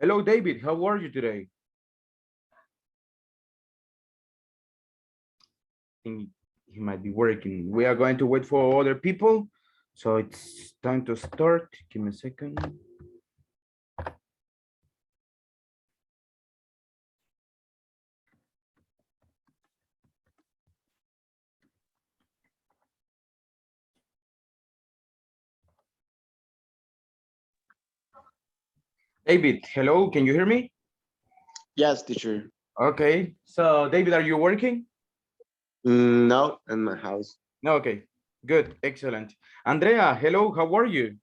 Hello, David. How are you today? I think he might be working. We are going to wait for other people. So it's time to start. Give me a second. David, hello. Can you hear me? Yes, teacher. Okay. So David, are you working? No, in my house. No. Okay. Good. Excellent. Andrea, hello. How are you?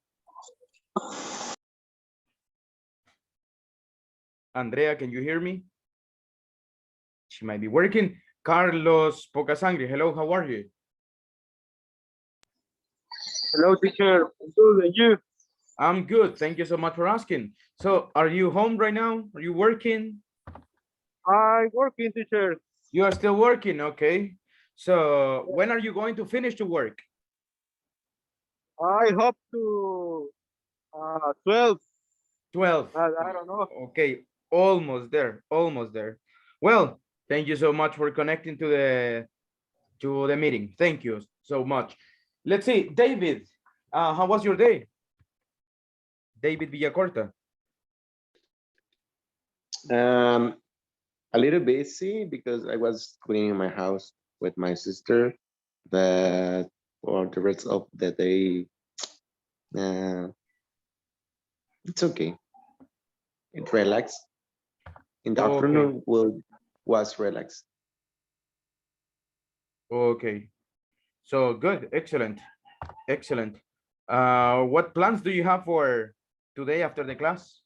Andrea, can you hear me? She might be working. Carlos Pocasangre, hello. How are you? Hello, teacher. Good, and you? I'm good. Thank you so much for asking. So are you home right now? Are you working? I working, teacher. You are still working, okay. So when are you going to finish to work? I hope to 12. 12. I don't know. Okay, almost there, almost there. Well, thank you so much for connecting to the meeting. Thank you so much. Let's see, David, how was your day? David Villacorta. Um, a little busy because I was cleaning my house with my sister, but for the rest of the day, it's okay. It relaxed. In the Okay, afternoon, was relaxed. okay. So good, excellent, excellent. What plans do you have for today after the class?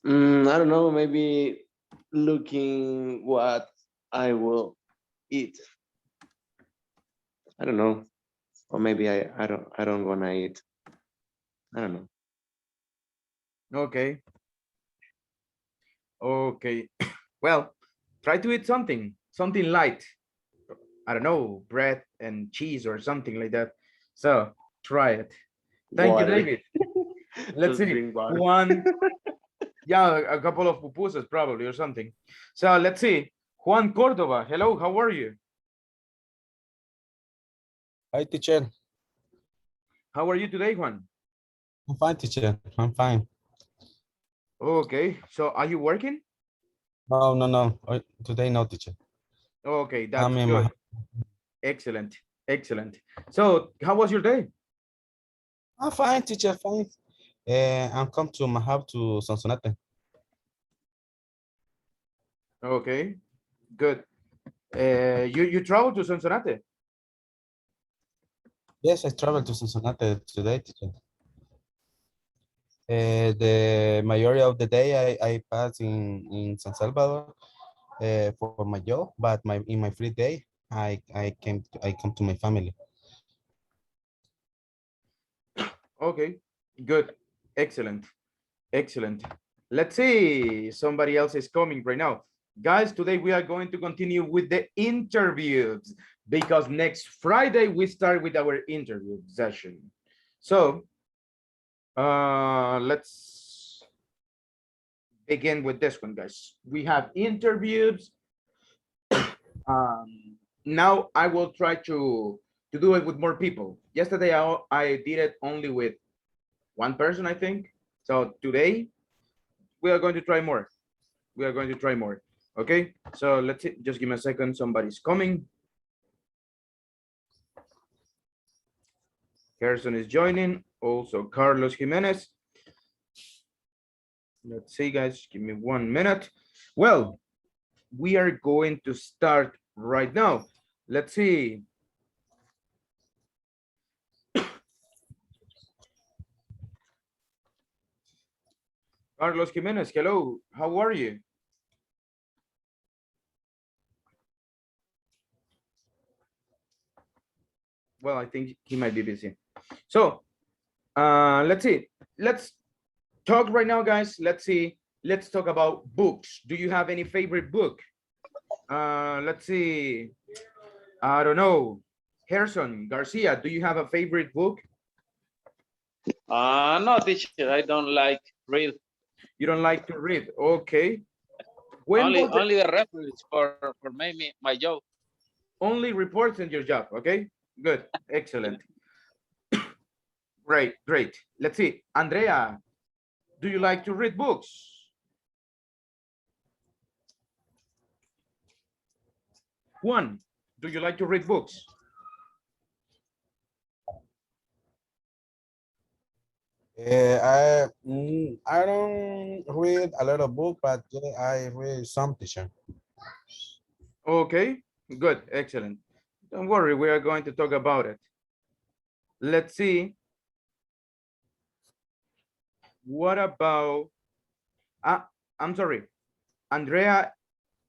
I don't know. Maybe looking what I will eat. I don't know. Or maybe I don't wanna eat. I don't know. Okay, okay. Well, try to eat something light. I don't know, bread and cheese or something like that. So try it. Thank you, Water. David. Let's Just see. drink water. Juan, yeah, a couple of pupusas probably or something. So let's see. Juan Cordova, hello, how are you? Hi, teacher. How are you today, Juan? I'm fine, teacher. I'm fine. Okay, so are you working? No, no, no. Today, no, teacher. Okay, I'm that's in my good. Excellent, excellent. So how was your day? I'm fine, teacher. Fine. I'm come to my house to Sonsonate. Okay, good. You travel to Sonsonate? Yes, I travel to Sonsonate today, teacher. The majority of the day I pass in San Salvador for my job, but in my free day I come to my family. Okay, good, excellent, excellent. Let's see, somebody else is coming right now. Guys, today we are going to continue with the interviews because next Friday we start with our interview session. So let's begin with this one, guys. We have interviews. Now I will try to do it with more people. Yesterday I did it only with one person, I think. So today we are going to try more. We are going to try more. Okay, so let's see. Just give me a second. Somebody's coming. Harrison is joining. Also, Carlos Jimenez. Let's see, guys. Give me 1 minute. Well, we are going to start right now. Let's see. Carlos Jimenez, hello. How are you? Well, I think he might be busy. So let's see. Let's talk right now, guys. Let's see. Let's talk about books. Do you have any favorite book? Let's see. I don't know. Harrison Garcia, do you have a favorite book? No, teacher. I don't like read. You don't like to read. Okay. When was the- Only the reference for my job. only reports in your job? Okay. Good. Excellent. Great. Great. Let's see. Andrea, do you like to read books? Juan, do you like to read books? I don't read a lot of book, but yeah, I read some teacher. Okay, good, excellent. Don't worry, we are going to talk about it. Let's see. What about, I'm sorry, Andrea,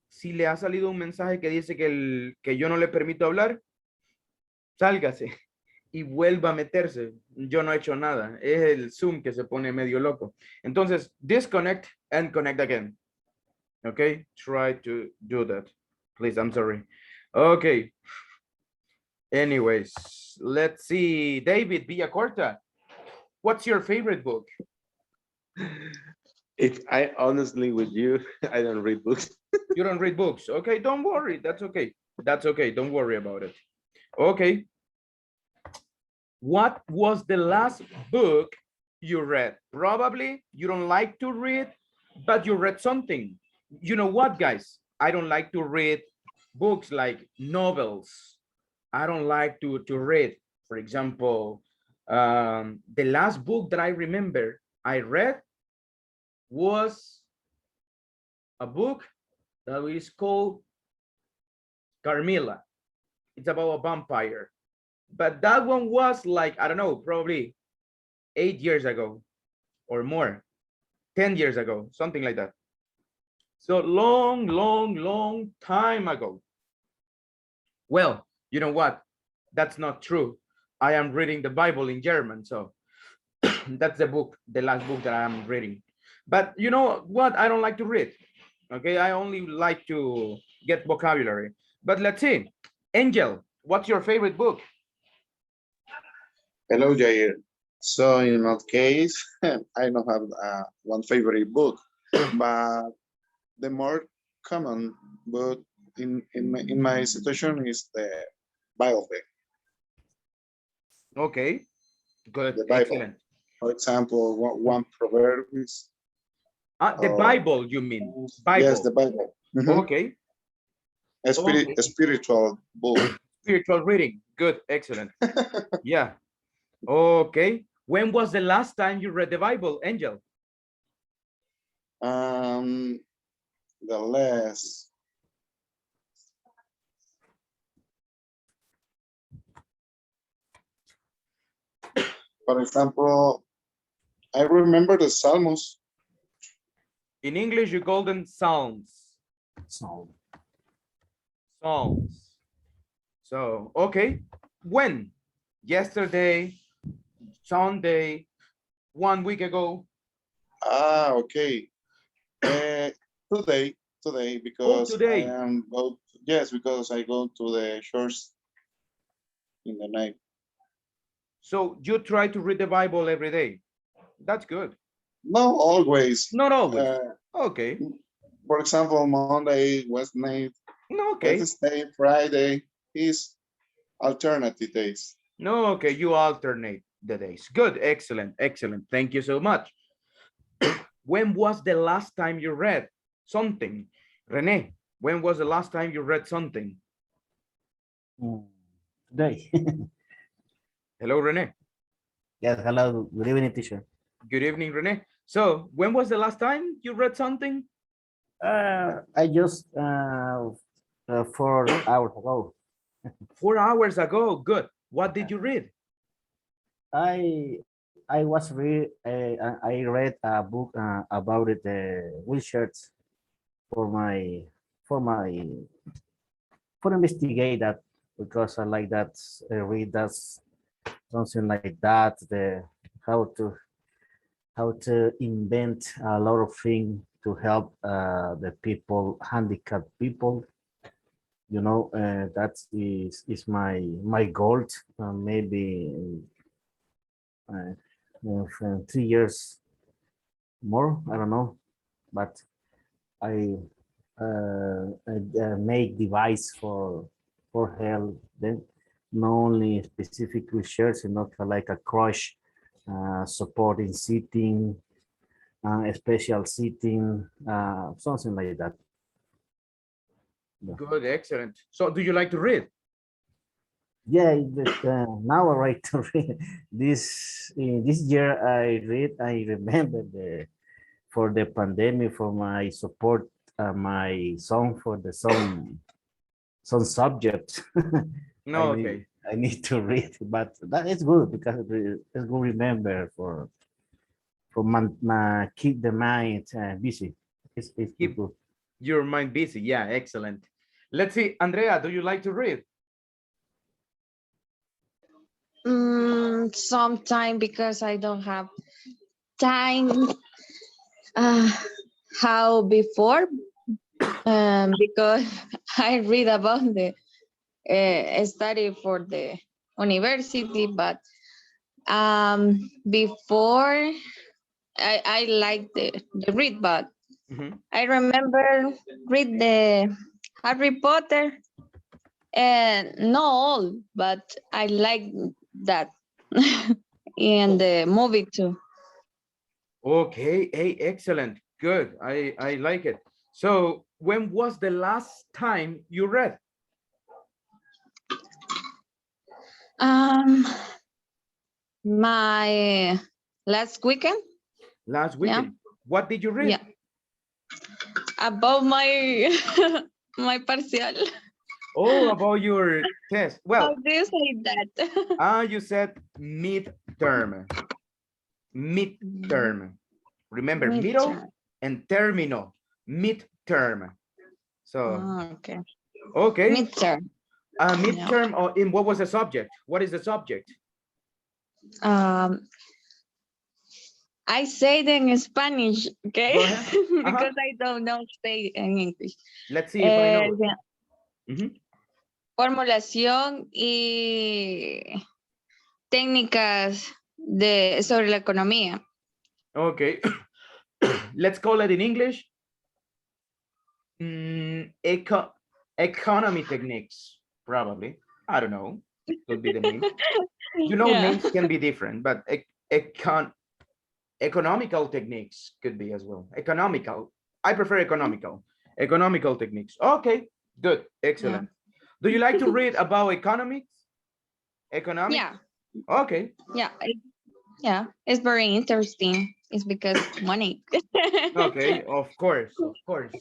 si le ha salido un mensaje que dice que yo no le permito hablar, sálgase y vuelva a meterse. Yo no he hecho nada, es el Zoom que se pone medio loco. Entonces, disconnect and connect again. Okay, try to do that. Please, I'm sorry. Okay. Anyways, let's see. David Villacorta, what's your favorite book? If I honestly with you, I don't read books. You don't read books. Okay, don't worry. That's okay. That's okay. Don't worry about it. Okay. What was the last book you read? Probably you don't like to read, but you read something. You know what, guys? I don't like to read books like novels. I don't like to read. For example, the last book that I remember I read was a book that is called Carmilla. It's about a vampire. But that one was like, I don't know, probably 8 years ago or more, 10 years ago, something like that. So long, long, long time ago. Well, you know what? That's not true. I am reading the Bible in German, so that's the book, the last book that I am reading. But you know what? I don't like to read. Okay, I only like to get vocabulary. But let's see. Angel, what's your favorite book? Hello, Jair. So in that case, I don't have one favorite book, but the more common book in my situation is the Bible. Okay, good, The Bible. excellent. For example, one proverb is The Bible, you mean? yes, Bible. the Bible. Mhm. Okay, A spiritual book. spiritual reading. Good, excellent. Yeah. Okay. When was the last time you read the Bible, Angel? The less. For example, I remember the Psalms. In English, you call them Psalms. So Psalms. So, okay. When? Yesterday, Sunday, 1 week ago. Okay. Today, because today. I am go. Yes, because I go to the church in the night. So you try to read the Bible every day. That's good. No, always. Not always. Uh, Okay. for example, Monday, Wednesday, No, okay. Wednesday, Friday is alternative days. No, okay. You alternate the days. Good. Excellent. Excellent. Thank you so much. When was the last time you read something? Rene, when was the last time you read something? Today. Hello, Rene. Yes, hello, good evening, teacher. Good evening, Rene. So when was the last time you read something? I just 4 hours ago. 4 hours ago. Good. What did you read? I was I read a book about it, wheelchairs for my for my for investigate that, because I like that, read that, something like that, the how to invent a lot of things to help the people, handicapped people. You know, that is my goal. Maybe for 3 years more. I don't know, but I make device for health. Then not only specific research, not like a crush, supporting sitting, special seating, something like that. Yeah. Good, excellent. So do you like to read? Yeah, now I write to read. This year I read. I remember for the pandemic for my support, my song for the some subject. I No, need okay. I need to read, but that is good because it's good remember for keep the mind busy. It's Keep good. your mind busy. Yeah, excellent. Let's see, Andrea, do you like to read? Sometime because I don't have time. Uh, how before? Because I read about the study for the university, but before I like the read, but Mhm. I remember read the Harry Potter and not all, but I like that in the movie too. Okay, hey, excellent. Good. I like it. So when was the last time you read? Um, my last weekend, Last yeah, weekend. What did you read? yeah, about my my partial. Oh, about your test. How Well, do you say that? you said midterm. Midterm. Remember, middle Midterm. and terminal. Midterm. So, Oh, okay. okay. Midterm. Yeah. Midterm, or in what was the subject? What is the subject? Um, I say it in Spanish, okay? Go ahead. Because I don't know say in English. Let's see if I know it. Yeah. Mhm. Formulación y técnicas sobre la economía. Okay. Let's call it in English. Economy techniques, probably. I don't know. Could be the name. You know, Yeah. names can be different, but economical techniques could be as well. Economical. I prefer economical. Economical techniques. Okay, good, excellent. Do you like to read about economics? Economics? Yeah. Okay. Yeah. Yeah. It's very interesting. It's because money. Okay, of course, of course.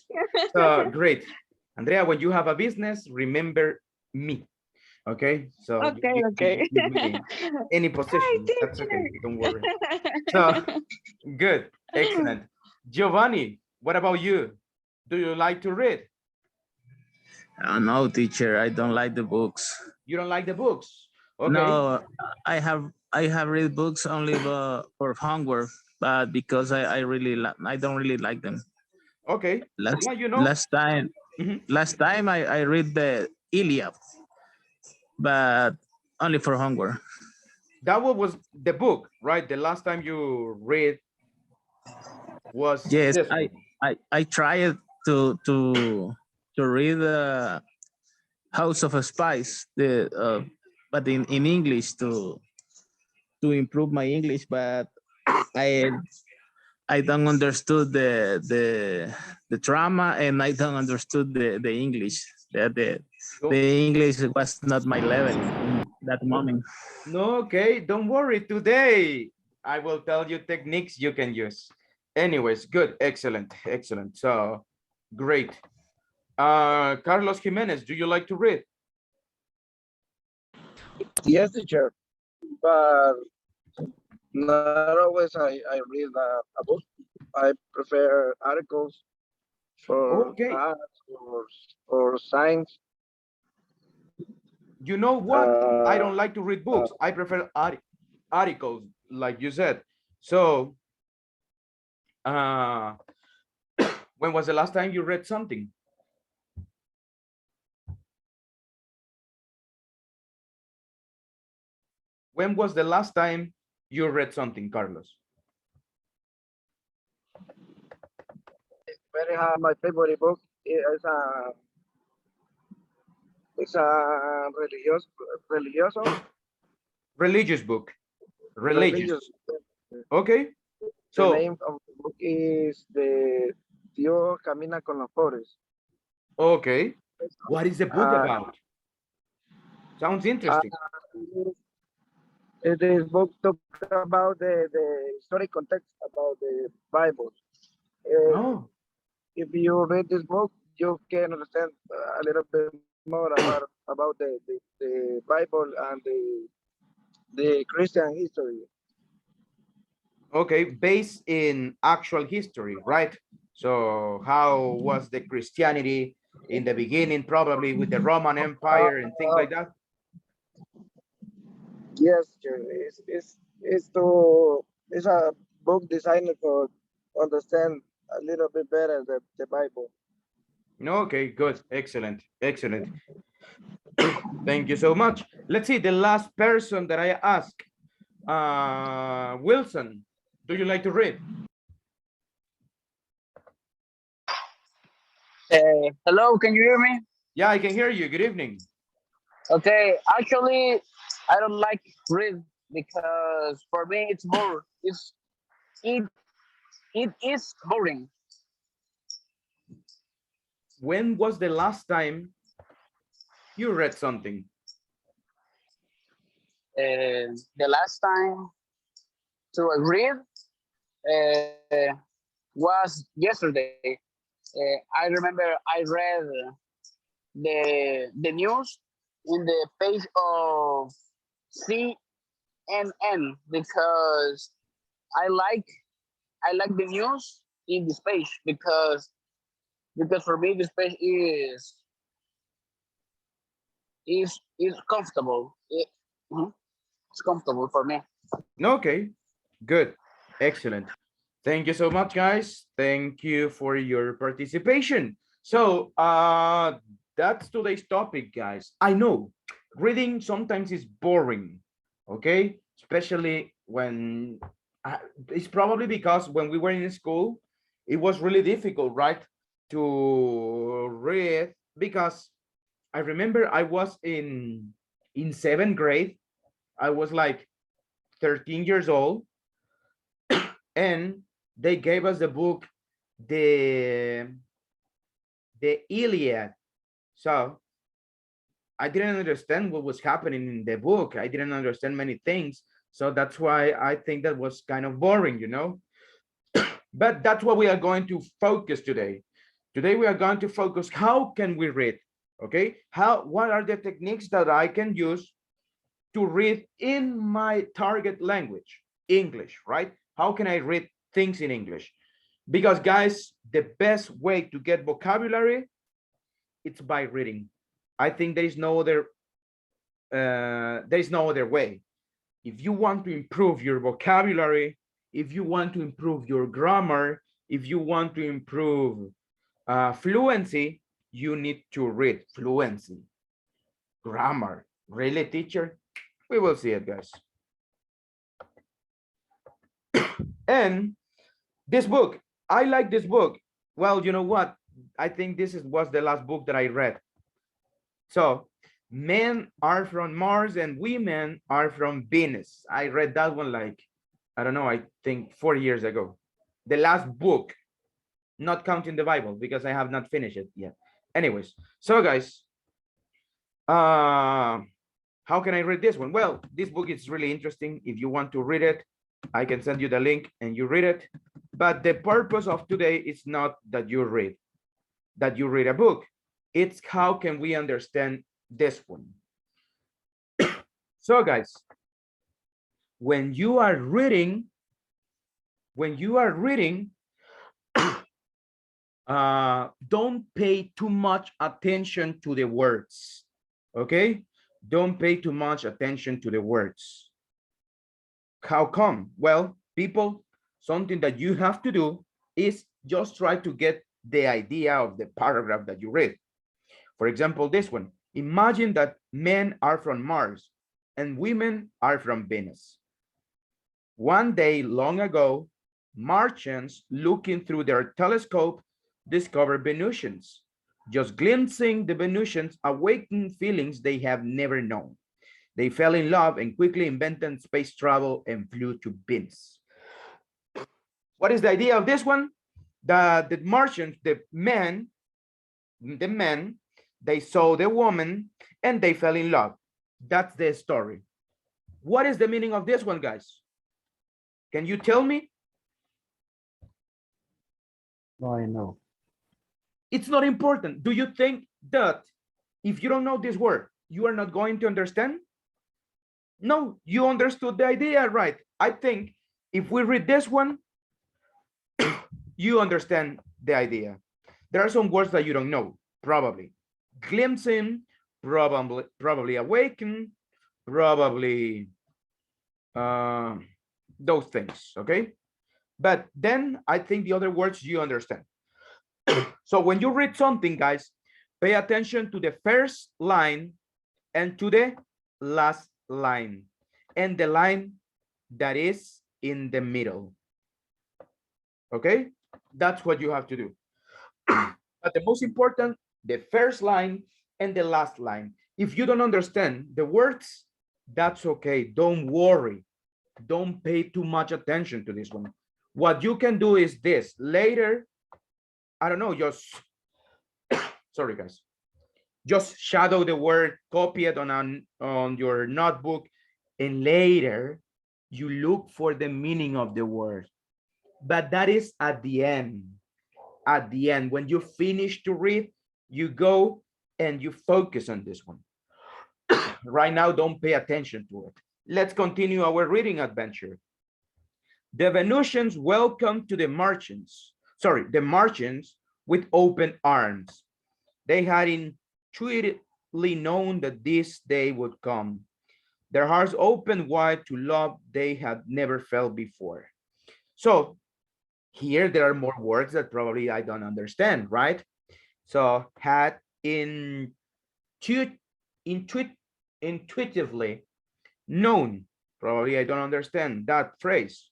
So great. Andrea, when you have a business, remember me. Okay, so Okay, okay. give me any Hi, position. That's okay. Don't worry. So teacher. good, excellent. Giovanni, what about you? Do you like to read? No, teacher, I don't like the books. You don't like the books? Okay. No, I have read books only for homework, but because I don't really like them. Okay. Last Yeah, you know. last time Mhm. last time I read the Iliad, but only for homework. That was the book, right? The last time you read was Yes, this I one. I tried to read House of Spice, but in English to improve my English, but I I don't understood the drama, and I don't understood the English. The No, English was not my level in that no, moment. no, okay, don't worry. Today I will tell you techniques you can use. Anyways, good, excellent, excellent. So great. Carlos Jimenez, do you like to read? Yes, teacher, but not always I read a book. I prefer articles for Okay. arts or science. You know what? I Uh, don't like to read books. I prefer articles, like you said. So, uh, when was the last time you read something? When was the last time you read something, Carlos? very my favorite book is it's a religioso Religious book. Religious. religious. Okay. The So, name of the book is the Dios camina con los pobres. okay. What is the book Uh, about? Sounds uh, interesting. this book talk about the historic context about the Bible. Oh, If you read this book, you can understand a little bit more about the Bible and the Christian history. okay. Based in actual history, right? So, how was the Christianity in the beginning, probably with the Roman Empire and things Uh, like that? yes, it's a book designed to understand a little bit better the Bible. Okay, good. Excellent. Excellent. Thank you so much. Let's see the last person that I ask. Wilson, do you like to read? Hello, can you hear me? Yeah, I can hear you. Good evening. Okay, actually, I don't like read because for me it's boring. It it is boring. When was the last time you read something? The last time to read was yesterday. I remember I read the news in the page of CNN because I like I like the news in this page because for me this page is comfortable. Mhm, it's comfortable for me. Okay, good. Excellent. Thank you so much, guys. Thank you for your participation. So, that's today's topic, guys. I know reading sometimes is boring, okay? Especially when it's probably because when we were in school, it was really difficult, right? To read because I remember I was in seventh grade. I was like 13 years old, and they gave us the book, the Iliad. So I didn't understand what was happening in the book. I didn't understand many things. So that's why I think that was kind of boring, you know. But that's what we are going to focus today. Today we are going to focus how can we read, okay? What are the techniques that I can use to read in my target language, English, right? How can I read things in English? Because guys, the best way to get vocabulary, it's by reading. I think there is no other way. If you want to improve your vocabulary, if you want to improve your grammar, if you want to improve fluency, you need to read. Fluency, grammar. Really, teacher? We will see it, guys. And this book, I like this book. Well, you know what? I think was the last book that I read. So, men are from Mars and women are from Venus. I read that one like, I don't know, I think 4 years ago. The last book, not counting the Bible because I have not finished it yet. Anyways, so guys, how can I read this one? Well, this book is really interesting. If you want to read it, I can send you the link and you read it. But the purpose of today is not that you read a book. It's how can we understand this one. So guys, when you are reading, don't pay too much attention to the words, okay? Don't pay too much attention to the words. How come? Well, people, something that you have to do is just try to get the idea of the paragraph that you read. For example, this one, imagine that men are from Mars and women are from Venus. One day long ago, Martians looking through their telescope discover Venusians. Just glimpsing the Venusians awakened feelings they have never known. They fell in love and quickly invented space travel and flew to Venus. What is the idea of this one? The Martians, the men, they saw the woman and they fell in love. That's the story. What is the meaning of this one, guys? Can you tell me? No, I know. It's not important. Do you think that if you don't know this word, you are not going to understand? No, you understood the idea, right? I think if we read this one, you understand the idea. There are some words that you don't know, probably. Glimpsing, probably awaken, probably those things, okay? But then I think the other words you understand. So when you read something, guys, pay attention to the first line and to the last line and the line that is in the middle. Okay, that's what you have to do. But the most important, the first line and the last line. If you don't understand the words, that's okay. Don't worry. Don't pay too much attention to this one. What you can do is this. Later, I don't know, just, sorry guys, just shadow the word, copy it on your notebook, and later you look for the meaning of the word. But that is at the end. At the end, when you finish to read, you go and you focus on this one. Right now, don't pay attention to it. Let's continue our reading adventure. The Venusians welcome to the Martians. Sorry, the Martians with open arms. They had intuitively known that this day would come. Their hearts opened wide to love they had never felt before. So here there are more words that probably I don't understand, right? So had intuitively known, probably I don't understand that phrase,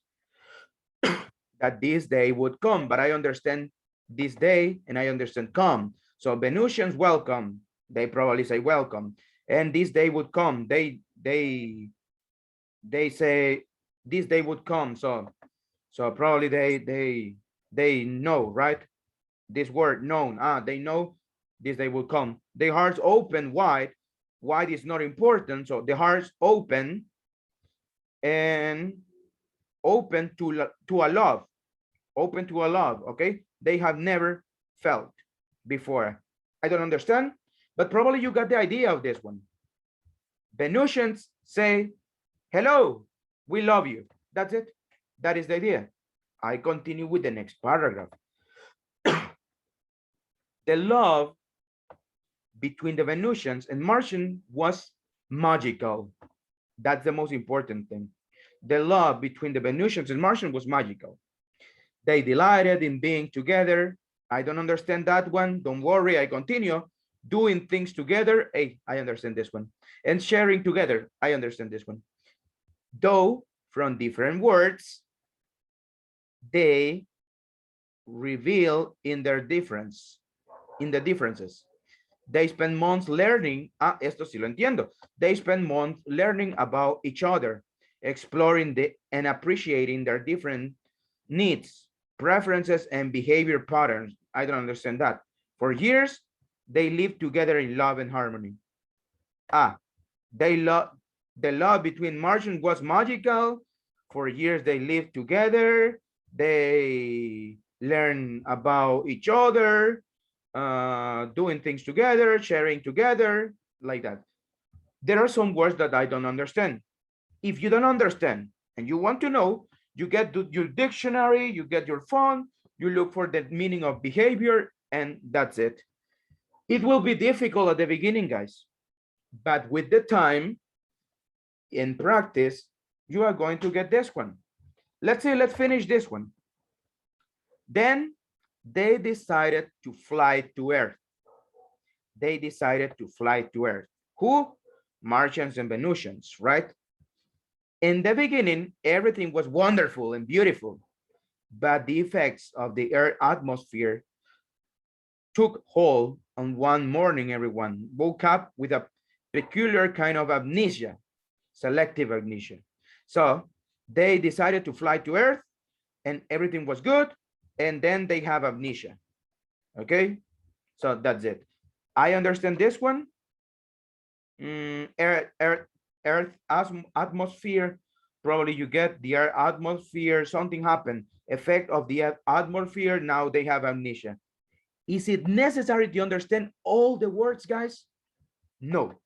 that this day would come, but I understand this day and I understand come. So Venusians welcome, they probably say welcome, and this day would come. They say this day would come. So probably they know, right? This word known. They know this day will come. Their hearts open wide. Wide is not important. So the hearts open and open to a love. Open to a love. Okay. They have never felt before. I don't understand, but probably you got the idea of this one. Venusians say, hello, we love you. That's it. That is the idea. I continue with the next paragraph. The love between the Venusians and Martians was magical. That's the most important thing. The love between the Venusians and Martians was magical. They delighted in being together. I don't understand that one. Don't worry, I continue. Doing things together. Hey, I understand this one. And sharing together. I understand this one. Though from different words, they reveal in the differences. They spend months learning. Esto sí lo entiendo. They spend months learning about each other, exploring and appreciating their different needs, preferences, and behavior patterns. I don't understand that. For years, they lived together in love and harmony. The love between Martians was magical. For years, they lived together. They learn about each other, doing things together, sharing together, like that. There are some words that I don't understand. If you don't understand and you want to know, you get your dictionary, you get your phone, you look for the meaning of behavior, and that's it. It will be difficult at the beginning, guys, but with the time in practice, you are going to get this one. Let's finish this one. Then they decided to fly to Earth. They decided to fly to Earth. Who? Martians and Venusians, right? In the beginning, everything was wonderful and beautiful, but the effects of the Earth atmosphere took hold on one morning, everyone woke up with a peculiar kind of amnesia, selective amnesia. So they decided to fly to Earth and everything was good. And then they have amnesia. Okay, so that's it. I understand this one. Earth atmosphere. Probably you get the Earth atmosphere, something happened. Effect of the atmosphere, now they have amnesia. Is it necessary to understand all the words, guys? No.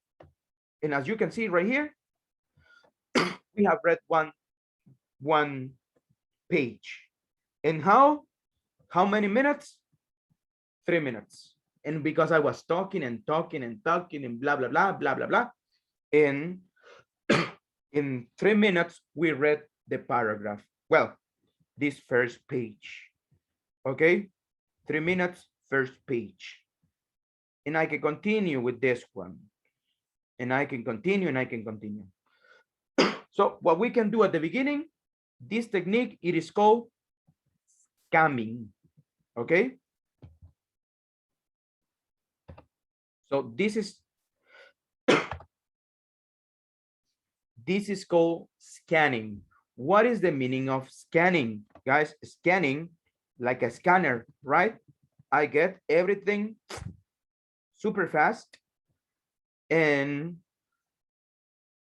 And as you can see right here, we have read one page. And how many minutes? 3 minutes. And because I was talking and talking and talking and blah, blah, blah, blah, blah, blah. And in 3 minutes, we read the paragraph. Well, this first page. Okay? 3 minutes, first page. And I can continue with this one. And I can continue and I can continue. So what we can do at the beginning, this technique, it is called scamming. Okay? So this is called scanning. What is the meaning of scanning? Guys, scanning like a scanner, right? I get everything super fast and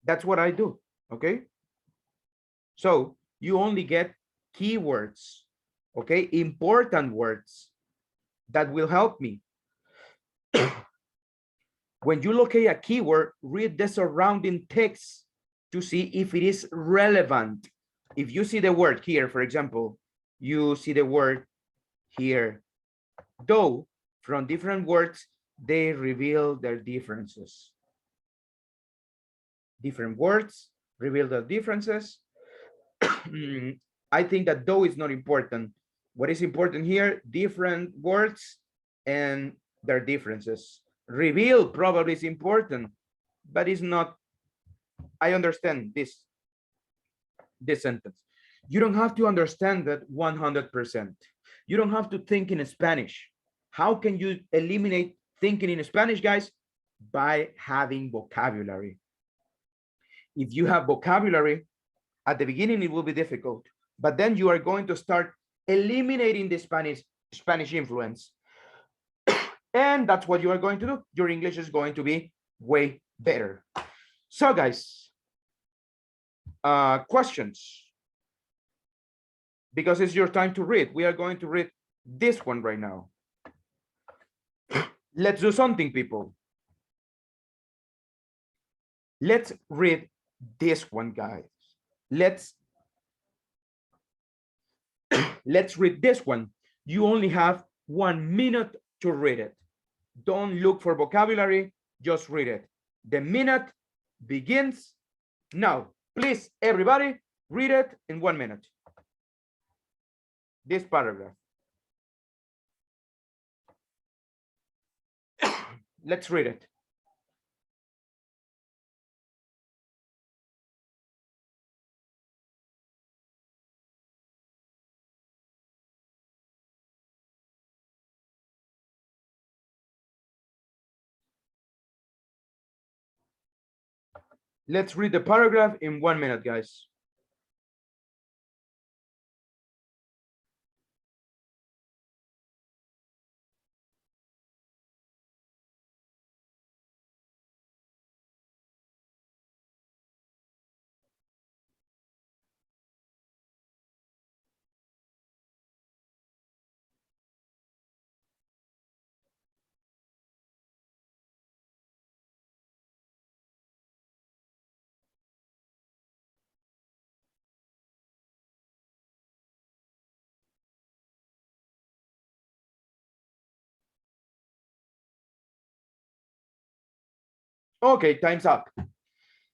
that's what I do, okay? So you only get keywords, okay? Important words that will help me. When you locate a keyword, read the surrounding text to see if it is relevant. If you see the word here, for example, you see the word here, though from different words, they reveal their differences. Different words reveal their differences. I think that though is not important. What is important here, different words and their differences. Reveal probably is important, but it's not. I understand this sentence. You don't have to understand that 100%. You don't have to think in Spanish. How can you eliminate thinking in Spanish, guys? By having vocabulary. If you have vocabulary, at the beginning it will be difficult, but then you are going to start eliminating the Spanish influence. And that's what you are going to do. Your English is going to be way better. So guys, questions? Because it's your time to read. We are going to read this one right now. Let's do something, people. Let's read this one, guys. Let's read this one. You only have 1 minute to read it. Don't look for vocabulary, just read it. The minute begins now. Please, everybody, read it in 1 minute. This paragraph. Let's read it. Let's read the paragraph in 1 minute, guys. Okay, time's up.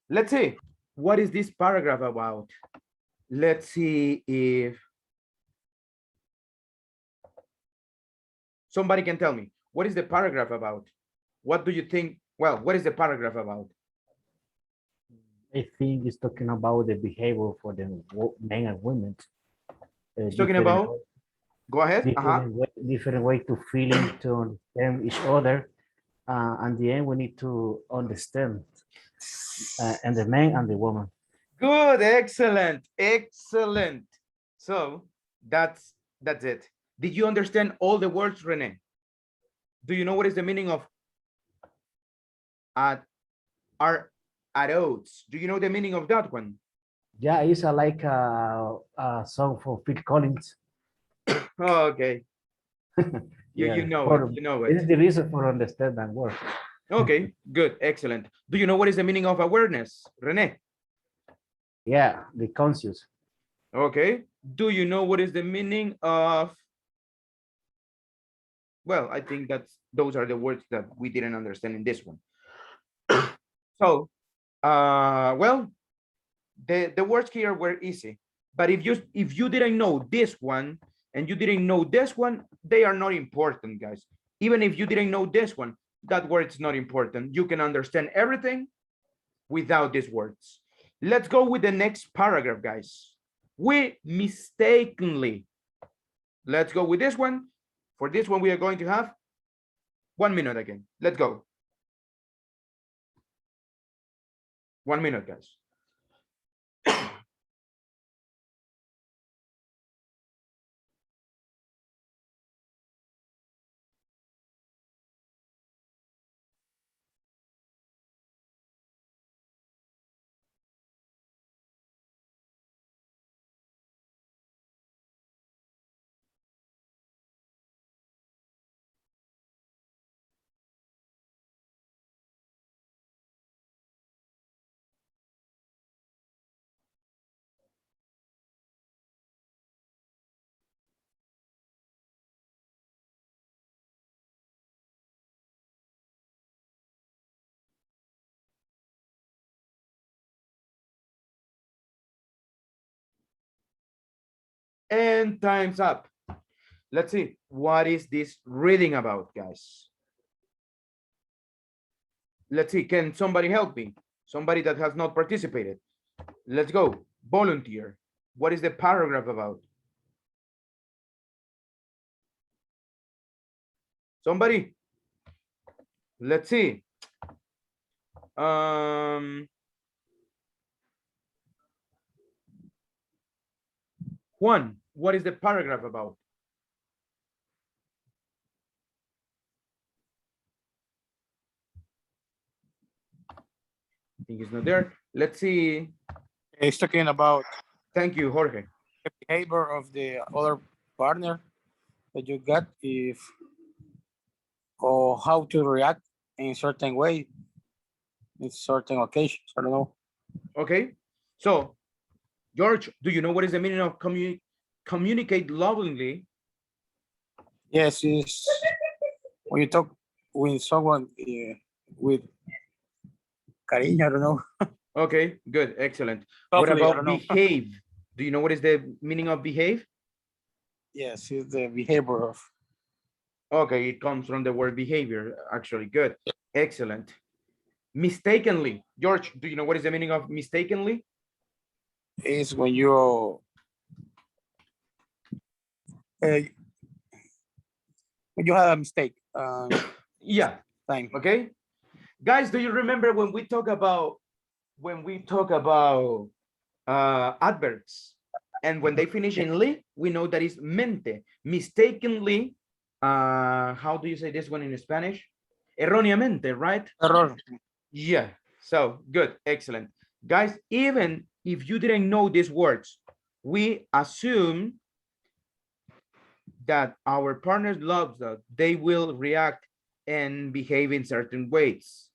Let's see. What is this paragraph about? Let's see if somebody can tell me. What is the paragraph about? What do you think? Well, what is the paragraph about? I think it's talking about the behavior for the men and women. It's talking about Go ahead. different way to feeling to understand each other. And the end, we need to understand and the man and the woman. Good, excellent, excellent. So that's it. Did you understand all the words, Rene? Do you know what is the meaning of are at odds? Do you know the meaning of that one? Yeah, it's like a song for Phil Collins. Oh, okay. Yeah, you know it. You know it. It's the reason for understand that word. Okay, good, excellent. Do you know what is the meaning of awareness, Rene? Yeah, the conscious. Okay. Do you know what is the meaning of? Well, I think those are the words that we didn't understand in this one. So, well, the words here were easy, but if you didn't know this one and you didn't know this one, they are not important, guys. Even if you didn't know this one, that word's not important. You can understand everything without these words. Let's go with the next paragraph, guys. We mistakenly. Let's go with this one. For this one, we are going to have 1 minute again. Let's go. 1 minute, guys. And time's up. Let's see. What is this reading about, guys? Let's see. Can somebody help me? Somebody that has not participated. Let's go. Volunteer. What is the paragraph about? Somebody? Let's see. Juan, what is the paragraph about? I think it's not there. Let's see. It's talking about Thank you, Jorge. the behavior of the other partner that you got, if or how to react in certain way in certain occasions. I don't know. Okay. So, George, do you know what is the meaning of communicate lovingly? Yes, it's when you talk with someone with cariño. I don't know. Okay, good, excellent. Hopefully, I What don't about know. behave? Do you know what is the meaning of behave? Yes, it's the behavior of. Okay, it comes from the word behavior, actually. Good, excellent. Mistakenly, George, do you know what is the meaning of mistakenly? Is when you when you have a mistake. Yeah. Time. Okay, guys, do you remember when we talk about adverbs, and when they finish in "ly," we know that is mente. Mistakenly, how do you say this one in Spanish? Erróneamente, right? Error. Yeah. So good, excellent, guys. Even if you didn't know these words, we assume that our partners love that they will react and behave in certain ways.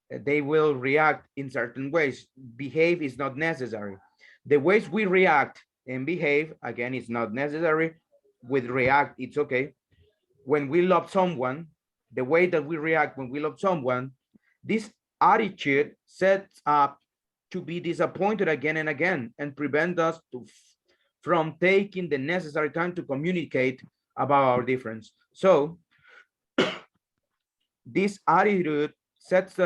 They will react in certain ways. Behave is not necessary. The ways we react and behave, again, is not necessary. With react, it's okay. When we love someone, the way that we react when we love someone, this attitude sets up to be disappointed again and again and prevent us from taking the necessary time to communicate about our difference. So this attitude sets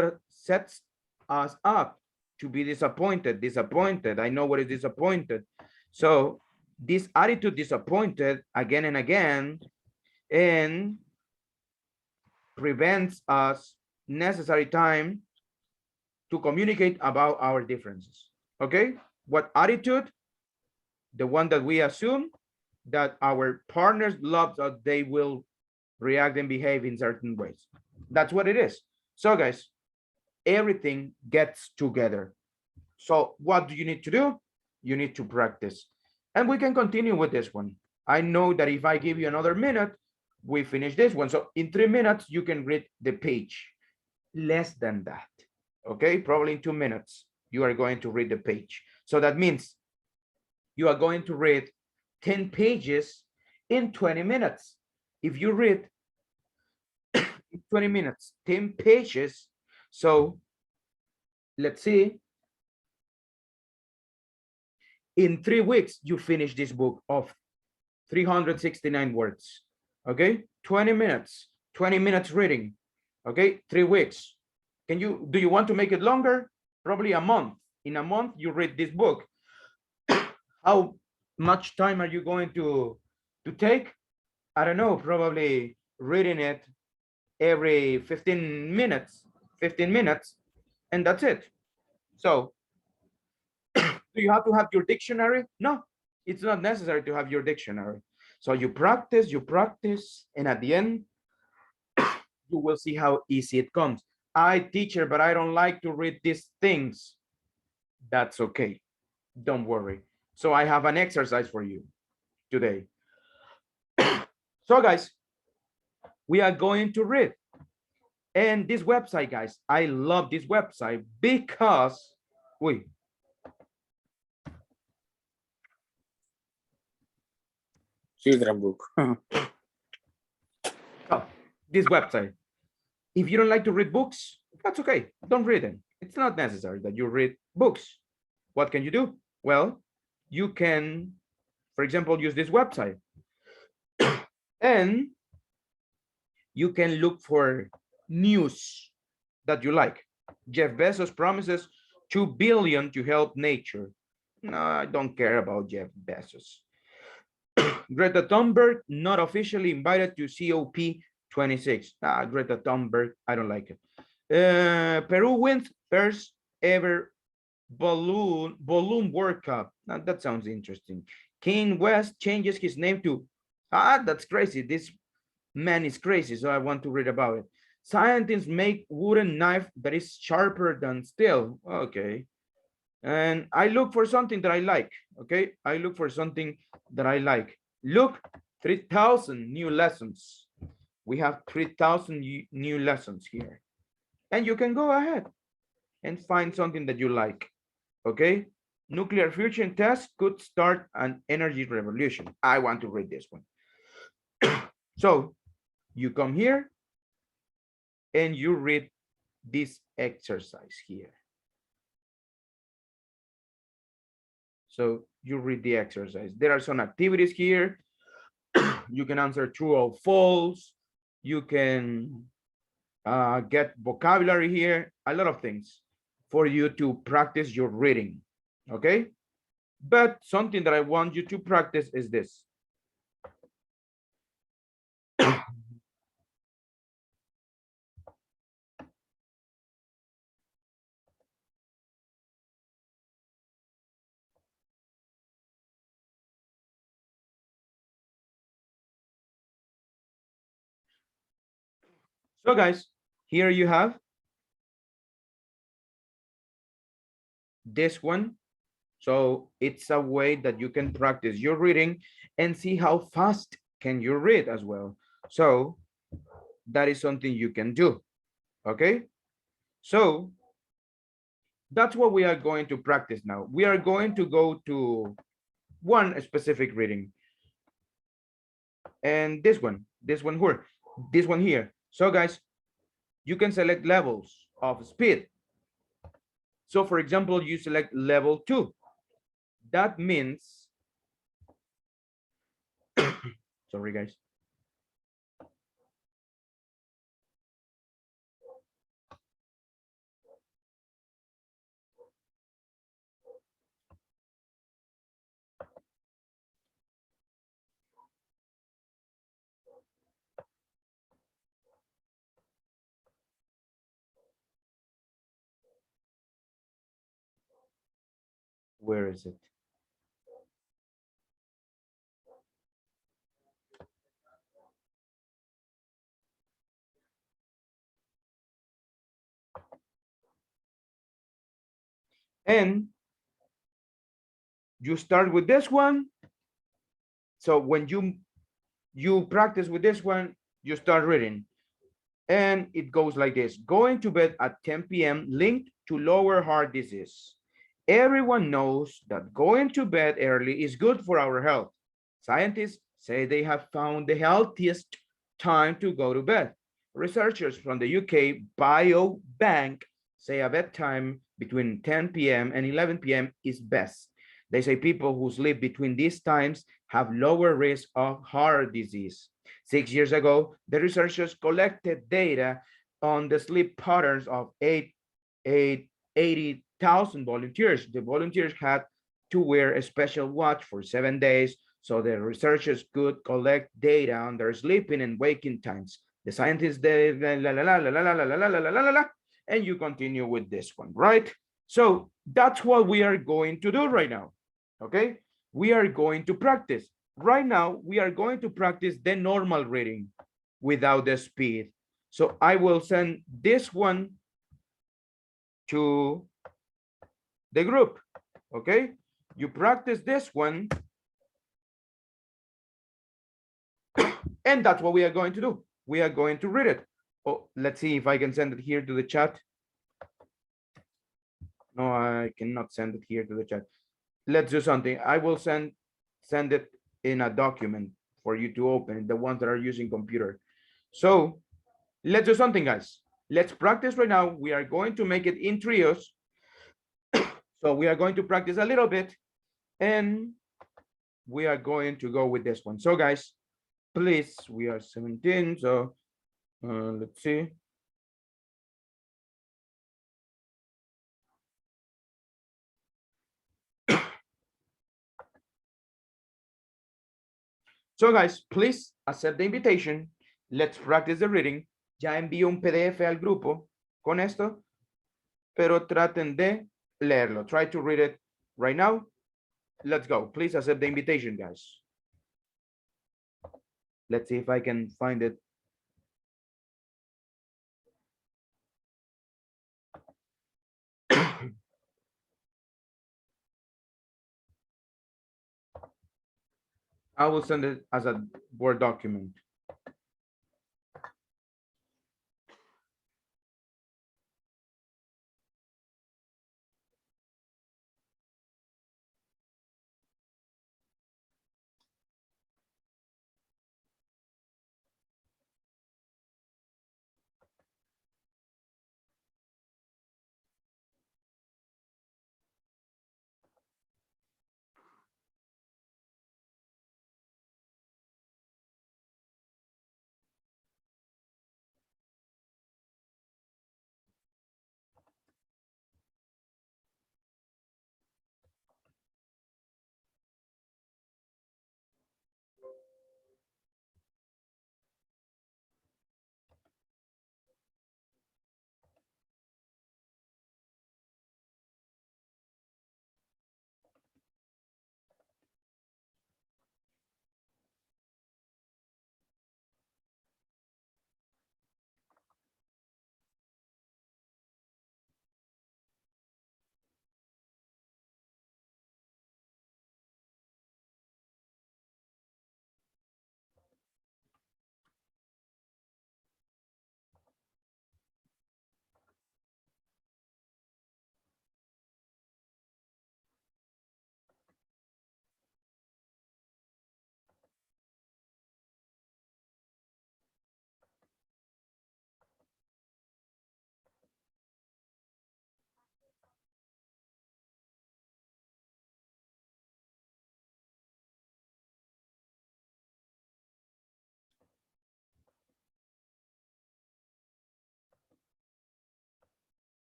us up to be disappointed. I know what is disappointed. So this attitude disappointed again and again and prevents us necessary time to communicate about our differences. Okay, what attitude? The one that we assume that our partners love us, they will react and behave in certain ways. That's what it is. So guys, everything gets together. So what do you need to do? You need to practice. And we can continue with this one. I know that if I give you another minute, we finish this one. So in 3 minutes, you can read the page. Less than that. Okay, probably in 2 minutes, you are going to read the page. So that means you are going to read 10 pages in 20 minutes. If you read in 20 minutes, 10 pages, so let's see, in 3 weeks, you finish this book of 369 words, okay? 20 minutes, 20 minutes reading, okay? 3 weeks. Do you want to make it longer? Probably a month. In a month, you read this book. How much time are you going to take? I don't know, probably reading it every 15 minutes, and that's it. So do you have to have your dictionary? No, it's not necessary to have your dictionary. So you practice, and at the end, you will see how easy it comes. I teacher, but I don't like to read these things. That's okay. Don't worry. So I have an exercise for you today. So guys, we are going to read. And this website, guys, I love this website because, wait. Children book. Oh, this website. If you don't like to read books, that's okay. Don't read them. It's not necessary that you read books. What can you do? Well, you can, for example, use this website. And you can look for news that you like. Jeff Bezos promises 2 billion to help nature. No, I don't care about Jeff Bezos. Greta Thunberg not officially invited to COP26. Greta Thunberg, I don't like it. Peru wins first ever balloon World Cup. Now, that sounds interesting. King West changes his name to, that's crazy. This man is crazy, so I want to read about it. Scientists make wooden knife that is sharper than steel. Okay. And I look for something that I like. Okay. I look for something that I like. Look, 3,000 new lessons. We have 3,000 new lessons here. And you can go ahead and find something that you like. Okay. Nuclear fusion test could start an energy revolution. I want to read this one. So you come here and you read this exercise here. So you read the exercise. There are some activities here. You can answer true or false. You can get vocabulary here, a lot of things for you to practice your reading, okay? But something that I want you to practice is this. So guys, here you have this one. So it's a way that you can practice your reading and see how fast can you read as well. So that is something you can do, okay? So that's what we are going to practice now. We are going to go to one specific reading. And this one here. So guys, you can select levels of speed. So for example, you select level 2. That means, sorry guys. Where is it? And you start with this one. So when you practice with this one, you start reading. And it goes like this: going to bed at 10 p.m. linked to lower heart disease. Everyone knows that going to bed early is good for our health. Scientists say they have found the healthiest time to go to bed. Researchers from the UK Biobank say a bedtime between 10 p.m. and 11 p.m. is best. They say people who sleep between these times have lower risk of heart disease. 6 years ago, the researchers collected data on the sleep patterns of 80,000 volunteers. The volunteers had to wear a special watch for 7 days so the researchers could collect data on their sleeping and waking times. The scientists did and you continue with this one, right? So that's what we are going to do right now. Okay, we are going to practice. Right now, we are going to practice the normal reading without the speed. So I will send this one to the group. Okay, you practice this one. And that's what we are going to do. We are going to read it. Oh, let's see if I can send it here to the chat. No, I cannot send it here to the chat. Let's do something. I will send it in a document for you to open, the ones that are using computer. So let's do something, guys. Let's practice right now. We are going to make it in trios. So we are going to practice a little bit and we are going to go with this one. So guys, please, we are 17. So let's see. So guys, please accept the invitation. Let's practice the reading. Ya envío un PDF al grupo con esto, pero traten de leerlo. Try to read it right now. Let's go. Please accept the invitation, guys. Let's see if I can find it. I will send it as a Word document.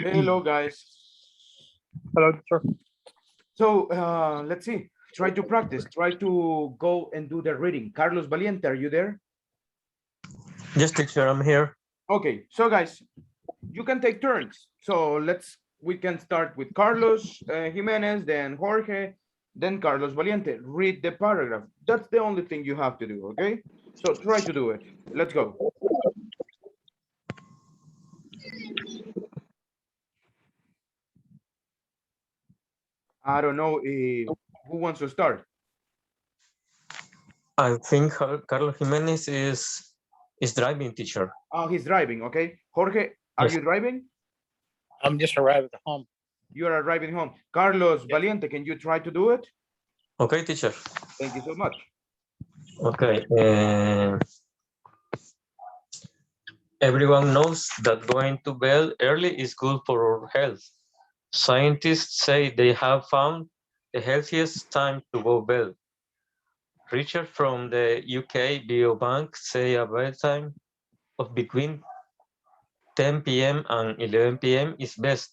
Hello, guys. Hello, teacher. So let's see. Try to practice. Try to go and do the reading. Carlos Valiente, are you there? Yes, teacher, I'm here. Okay, so guys, you can take turns. So we can start with Carlos Jimenez, then Jorge, then Carlos Valiente. Read the paragraph. That's the only thing you have to do, okay? So try to do it. Let's go. I don't know who wants to start. I think Carlos Jimenez is driving, teacher. Oh, he's driving, okay. Jorge, are Yes. you driving? I'm just arrived at home. You are arriving home. Carlos Valiente, can you try to do it? Okay, teacher. Thank you so much. Okay. Everyone knows that going to bed early is good for our health. Scientists say they have found the healthiest time to go to bed. Research from the UK Biobank say a bedtime of between 10 p.m. and 11 p.m. is best.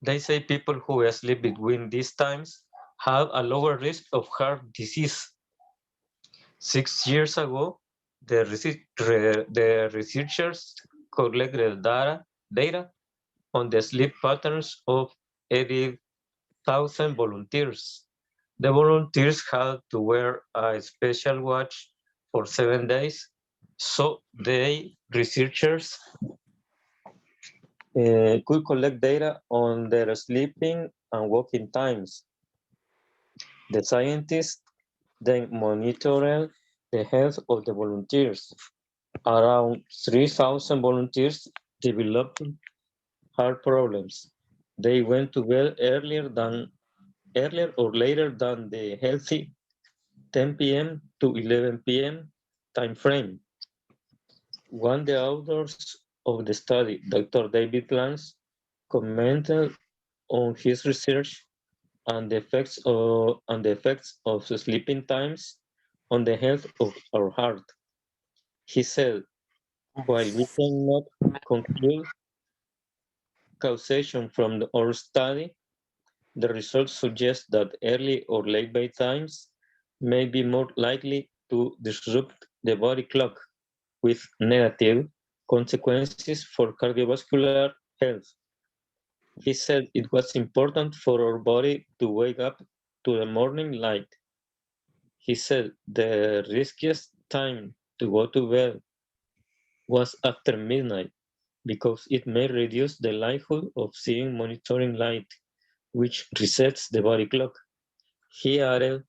They say people who sleep between these times have a lower risk of heart disease. 6 years ago, the researchers collected data on the sleep patterns of 80,000 volunteers. The volunteers had to wear a special watch for 7 days, so the researchers could collect data on their sleeping and walking times. The scientists then monitored the health of the volunteers. Around 3,000 volunteers developed heart problems. They went to bed earlier or later than the healthy 10 p.m. to 11 p.m. time frame. One of the authors of the study, Dr. David Lance, commented on his research and the effects of sleeping times on the health of our heart. He said, while we cannot conclude causation from our study, the results suggest that early or late bedtimes may be more likely to disrupt the body clock with negative consequences for cardiovascular health. He said it was important for our body to wake up to the morning light. He said the riskiest time to go to bed was after midnight because it may reduce the likelihood of seeing monitoring light, which resets the body clock. He added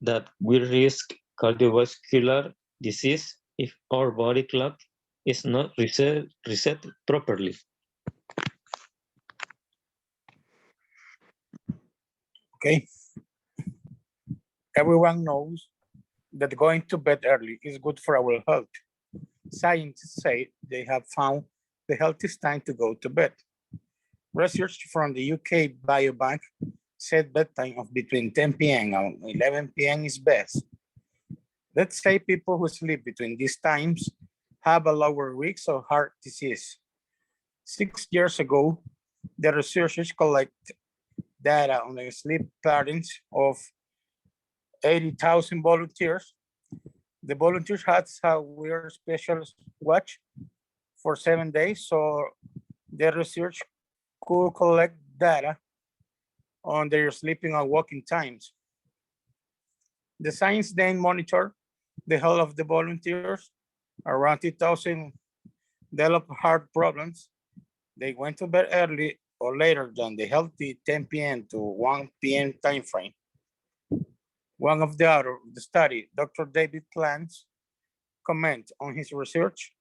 that we risk cardiovascular disease if our body clock is not reset properly. Okay. Everyone knows that going to bed early is good for our health. Scientists say they have found the healthiest time to go to bed. Research from the UK Biobank said bedtime of between 10 p.m. and 11 p.m. is best. Let's say people who sleep between these times have a lower risk of heart disease. 6 years ago, the researchers collected data on the sleep patterns of 80,000 volunteers. The volunteers had to wear a special watch for 7 days, so the research could collect data on their sleeping and walking times. The science then monitored the health of the volunteers. Around 2,000 developed heart problems. They went to bed early or later than the healthy 10 p.m. to 1 p.m. time frame. One of the authors of the study, Dr. David Plants, comment on his research,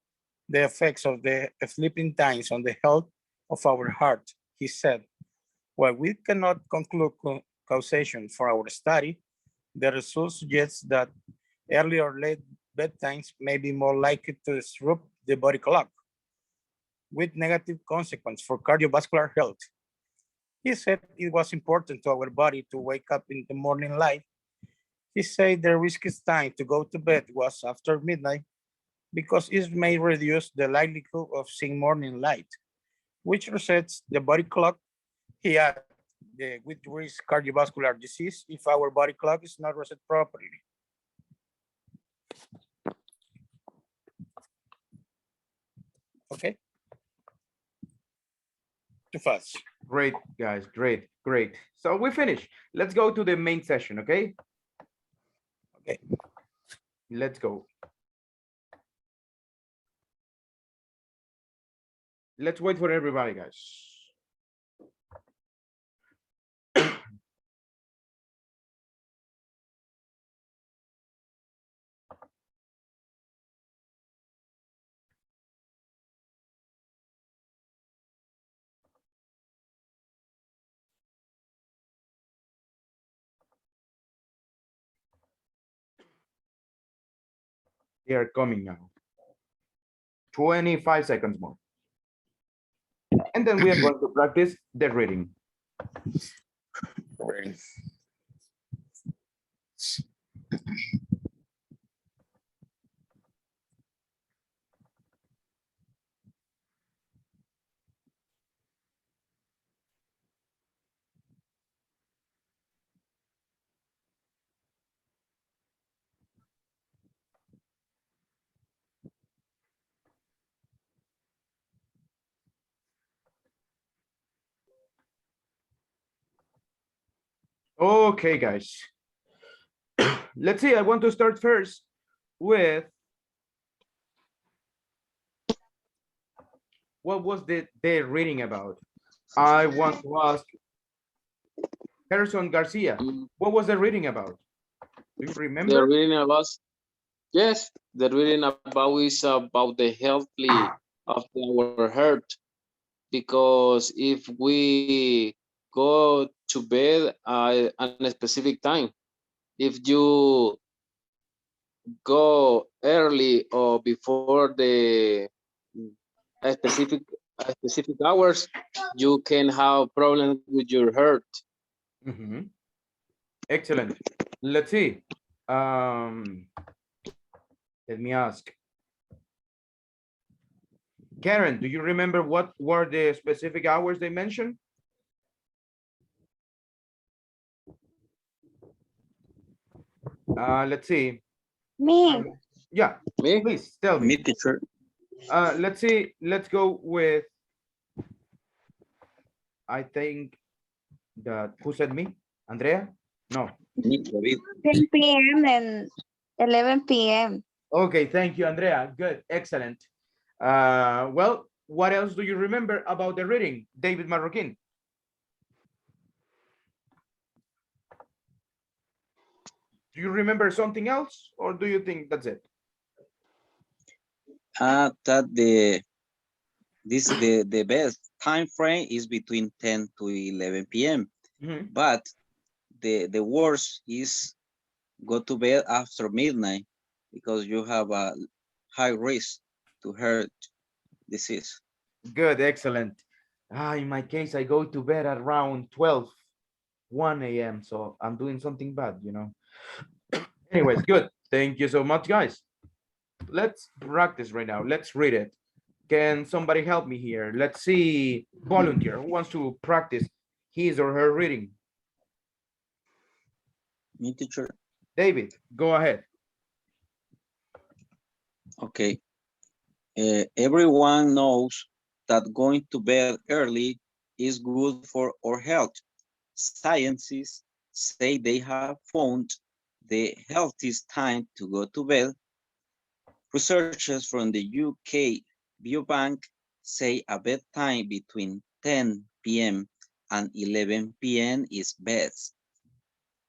the effects of the sleeping times on the health of our heart. He said, while we cannot conclude causation for our study, the results suggest that early or late bedtimes may be more likely to disrupt the body clock with negative consequence for cardiovascular health. He said it was important to our body to wake up in the morning light. He said the riskiest time to go to bed was after midnight because it may reduce the likelihood of seeing morning light, which resets the body clock. He adds the with risk cardiovascular disease if our body clock is not reset properly. Okay. Too fast. Great, guys. Great, great. So we finished. Let's go to the main session, okay? Okay. Let's go. Let's wait for everybody, guys. They are coming now. 25 seconds more. And then we are going to practice the reading. Okay, guys. Let's see. I want to start first with what was the reading about? I want to ask Harrison Garcia, what was the reading about? Do you remember? The reading about, yes, the reading about is about the healthy of our heart. Because if we go to bed at a specific time, if you go early or before the a specific hours, you can have problems with your heart. Mhm. Excellent. Let's see. Let me ask. Karen, do you remember what were the specific hours they mentioned? Let's see. Me. Yeah, Me? please tell me. Me, teacher. Let's see. Let's go with, I think that, who said me? Andrea? No. Me, David. 10 p.m. and 11 p.m. Okay, thank you, Andrea. Good, excellent. Well, what else do you remember about the reading, David Marroquin? Do you remember something else, or do you think that's it? That the best time frame is between 10 to 11 p.m. Mhm. But the worst is go to bed after midnight because you have a high risk to heart disease. Good, excellent. In my case, I go to bed at around 12, 1 a.m. So I'm doing something bad, you know. Anyways, good. Thank you so much, guys. Let's practice right now. Let's read it. Can somebody help me here? Let's see. Volunteer who wants to practice his or her reading. Me, teacher. David, go ahead. Okay. Everyone knows that going to bed early is good for our health. Scientists say they have found the healthiest time to go to bed. Researchers from the UK Biobank say a bedtime between 10 p.m. and 11 p.m. is best.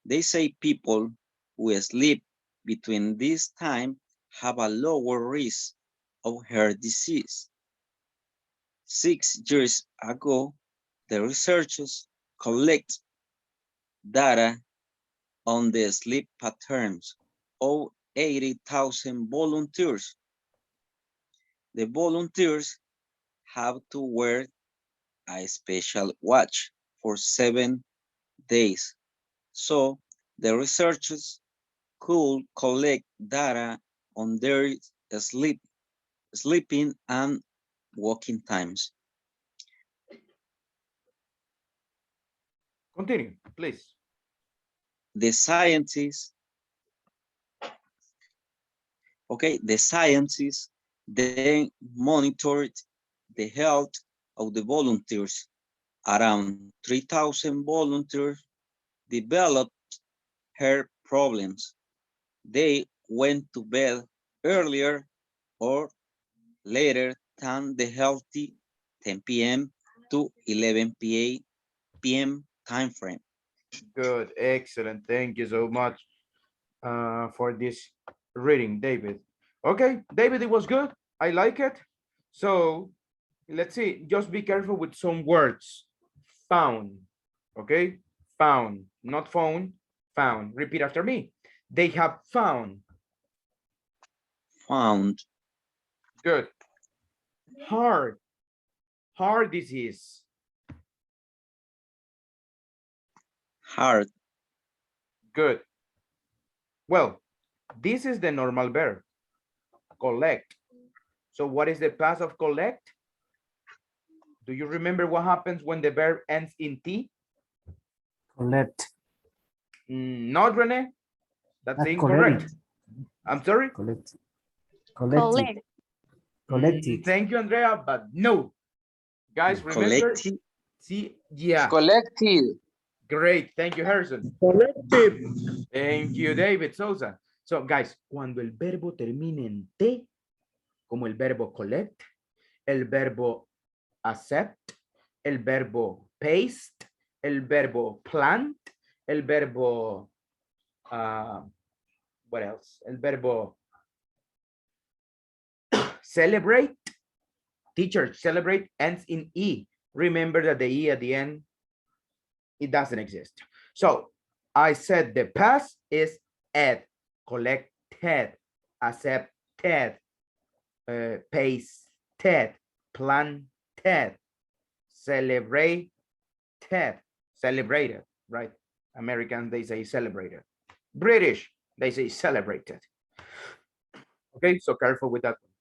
They say people who sleep between this time have a lower risk of heart disease. 6 years ago, the researchers collect data on the sleep patterns of 80,000 volunteers. The volunteers have to wear a special watch for 7 days. So the researchers could collect data on their sleeping and walking times. Continue, please. The scientists, the scientists then monitored the health of the volunteers. Around 3,000 volunteers developed health problems. They went to bed earlier or later than the healthy 10 p.m. to 11 p.m. time frame. Good, excellent. Thank you so much for this reading, David. Okay, David, it was good. I like it. So let's see, just be careful with some words. Found, okay? Found, not phone, found. Repeat after me. They have found. Found. Good. Heart, heart disease. Heart. Good. Well, this is the normal verb, collect. So what is the past of collect? Do you remember what happens when the verb ends in T? Collect. Not Rene. That's Not incorrect. collect. I'm sorry? Collect. Collect. Collect it. Thank you, Andrea, but no. Guys, remember? Collective. See, yeah. Collective. Great. Thank you, Harrison. Collective. Thank you, David Souza. So, guys, cuando el verbo termine en T, como el verbo collect, el verbo accept, el verbo paste, el verbo plant, el verbo, what else? El verbo celebrate, teacher, celebrate ends in E. Remember that the E at the end, it doesn't exist. So I said the past is ed, collected, accepted, pasted, planted, celebrated, celebrated, right? Americans, they say celebrated. British, they say celebrated. Okay, so careful with that one.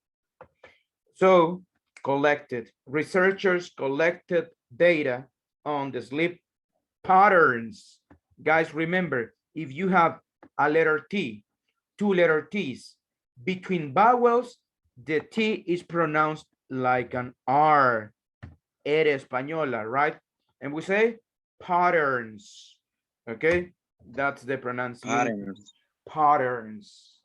So collected, researchers collected data on the sleep patterns. Guys, remember, if you have a letter T, two letter T's, between vowels, the T is pronounced like an R. Era española, right? And we say patterns. Okay, that's the pronunciation. Patterns.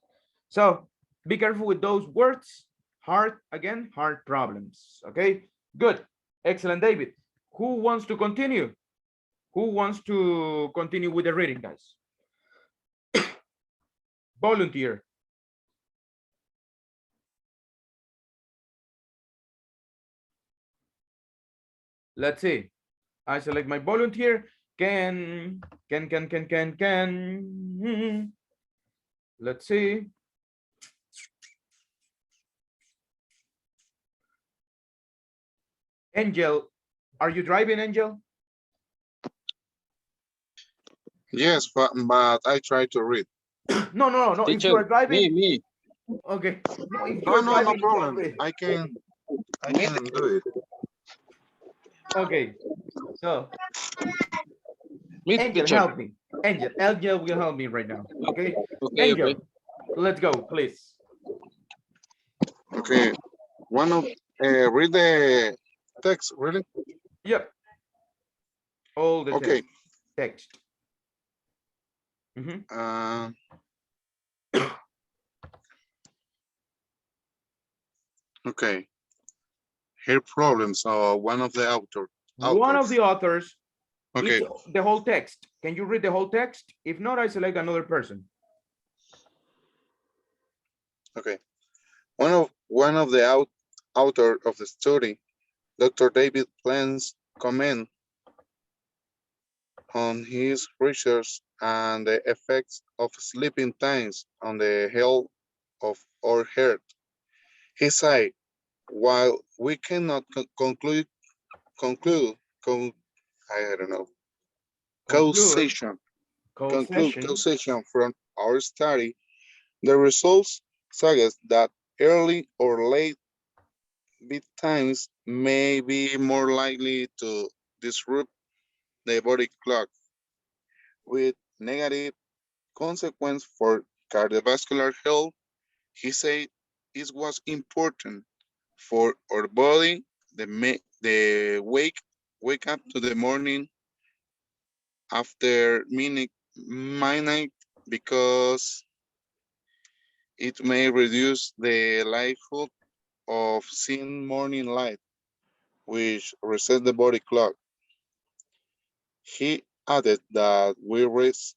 So be careful with those words. Heart, again, heart problems. Okay, good. Excellent, David. Who wants to continue? Who wants to continue with the reading, guys? Volunteer. Let's see. I select my volunteer. Can. Let's see. Angel, are you driving, Angel? Yes, but I try to read. No. Teacher, if you are driving. me. Okay. No, if No, you're driving, no problem. I can do it. Okay. So, Me, Angel, teacher. help me. Angel will help me right now. Okay. Okay, Angel, okay. let's go, please. Okay. Read the text, really? Yep. All the Okay. text. Okay. Here problems are one of the authors. One of the authors. Okay. It's the whole text. Can you read the whole text? If not, I select another person. Okay. One of the author of the study, Dr. David plans comment on his research and the effects of sleeping times on the health of our heart. He said, while we cannot conclude causation from our study, the results suggest that early or late bedtimes may be more likely to disrupt the body clock with negative consequence for cardiovascular health. He said it was important for our body the wake up to the morning after midnight because it may reduce the likelihood of seeing morning light, which resets the body clock. He added that we risk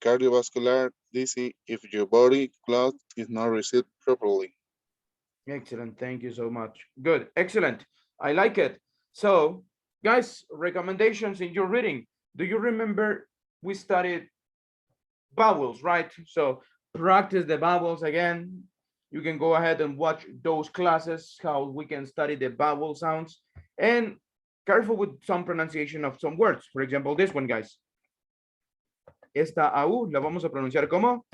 cardiovascular disease if your body clock is not reset properly. Excellent. Thank you so much. Good. Excellent. I like it. So, guys, recommendations in your reading. Do you remember we studied vowels, right? So practice the vowels again. You can go ahead and watch those classes, how we can study the vowel sounds, and careful with some pronunciation of some words. For example, this one, guys. Esta AU la vamos a pronunciar como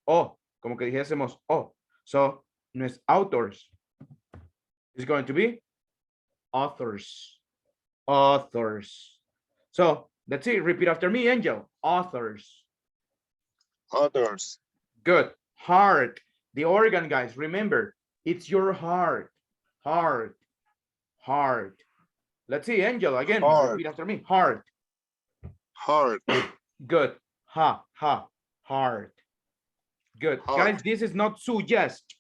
O, como que dijésemos O. So, no es authors. It's going to be authors. Authors. So, let's see. Repeat after me, Angel. Authors. Others. Good. Heart. The organ, guys. Remember, it's your heart. Heart. Heart. Let's see, Angel, again. Heart. Repeat after me. Heart. Heart. Good. Ha, ha. Heart. Good. Heart. Guys, this is not suggest.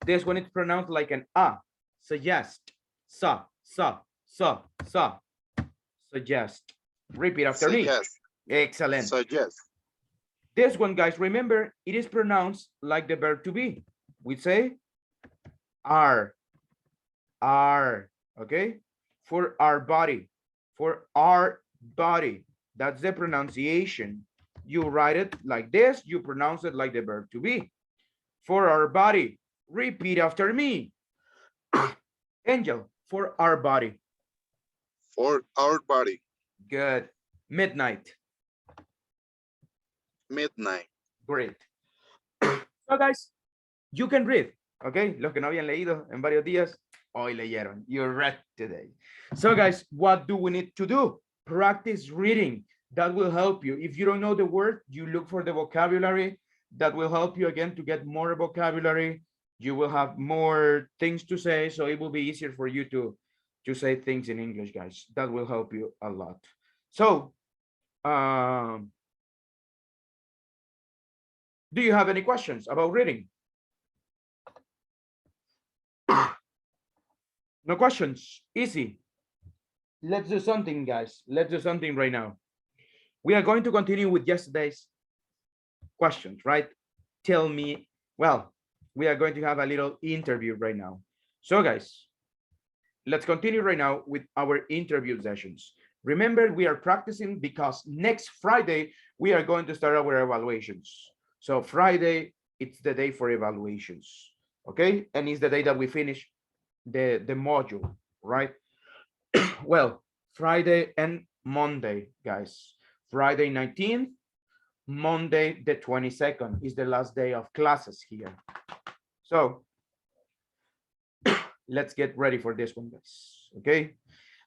This one is pronounced like an A. Suggest. Sa, sa, sa, sa. Suggest. Repeat after me. Suggest. Excellent. Suggest. This one, guys, remember, it is pronounced like the verb to be. We say are, okay? For our body, for our body. That's the pronunciation. You write it like this, you pronounce it like the verb to be. For our body. Repeat after me. Angel, for our body. For our body. Good. Midnight. Midnight. Great. So, guys, you can read, okay? Los que no habían leído en varios días, hoy leyeron. You read today. So, guys, what do we need to do? Practice reading. That will help you. If you don't know the word, you look for the vocabulary. That will help you again to get more vocabulary. You will have more things to say, so it will be easier for you to say things in English, guys. That will help you a lot. So, do you have any questions about reading? No questions. Easy. Let's do something, guys. Let's do something right now. We are going to continue with yesterday's questions, right? Tell me, well, we are going to have a little interview right now. So, guys, let's continue right now with our interview sessions. Remember, we are practicing because next Friday, we are going to start our evaluations. So Friday, it's the day for evaluations, okay? And it's the day that we finish the module, right? Well, Friday and Monday, guys. Friday 19th, Monday the 22nd is the last day of classes here. So let's get ready for this one, guys, okay?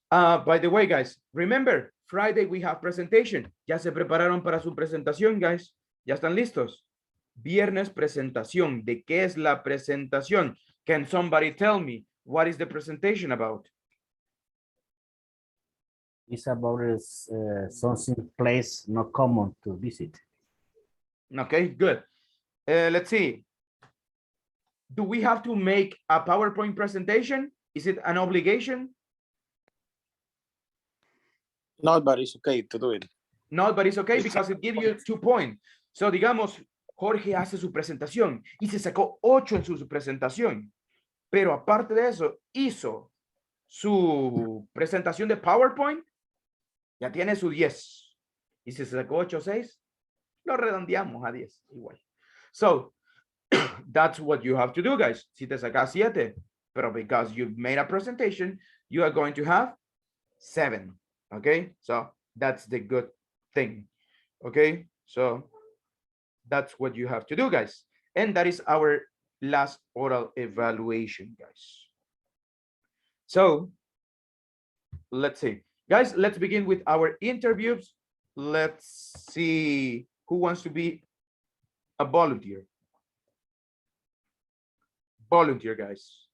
By the way, guys, remember, Friday we have presentation. ¿Ya se prepararon para su presentación, guys? ¿Ya están listos? Viernes presentación. ¿De qué es la presentación? Can somebody tell me what is the presentation about? It's about something place not common to visit. Okay, good. Let's see. Do we have to make a PowerPoint presentation? Is it an obligation? No, but it's okay to do it. No, but it's okay because it gives you 2 points. So, digamos, Jorge hace su presentación y se sacó 8 en su presentación. Pero aparte de eso, hizo su presentación de PowerPoint, ya tiene su 10. Y si se sacó 8 o 6, lo redondeamos a 10 igual. So, that's what you have to do, guys. Si te sacas 7, pero because you've made a presentation, you are going to have 7. Okay, so that's the good thing. Okay, so that's what you have to do, guys. And that is our last oral evaluation, guys. So let's see, guys, let's begin with our interviews. let's see who wants to be a volunteer. Volunteer, guys.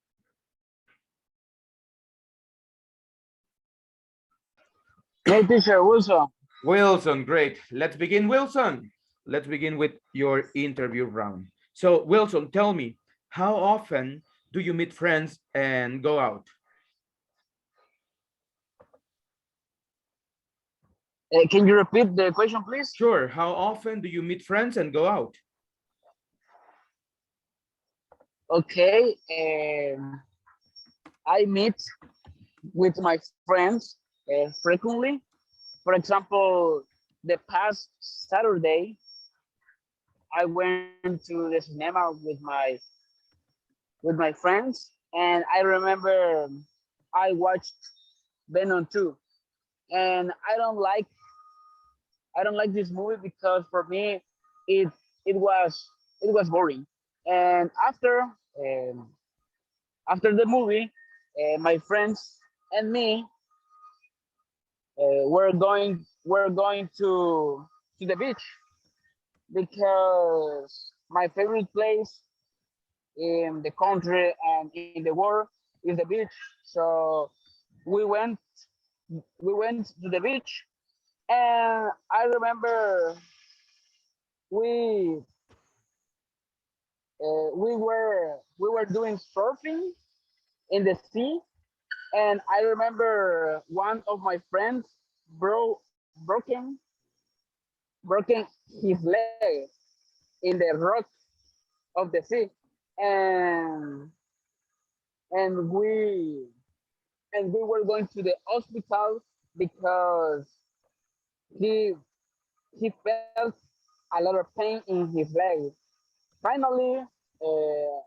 Hey, teacher Wilson. Wilson, great. Let's begin, Wilson. Let's begin with your interview round. So, Wilson, tell me, how often do you meet friends and go out? Can you repeat the question, please? Sure. How often do you meet friends and go out? Okay. I meet with my friends frequently. For example, the past Saturday, I went to the cinema with my friends, and I remember I watched Venom 2, and I don't like this movie because for me it it was it was boring. And after the movie, my friends and me we're going to the beach because my favorite place in the country and in the world is the beach. So we went we went to the beach, and I remember we we were doing surfing in the sea, and I remember one of my friends bro broken broken his leg in the rock of the sea, and and we and we were going to the hospital because he he felt a lot of pain in his leg. Finally, uh,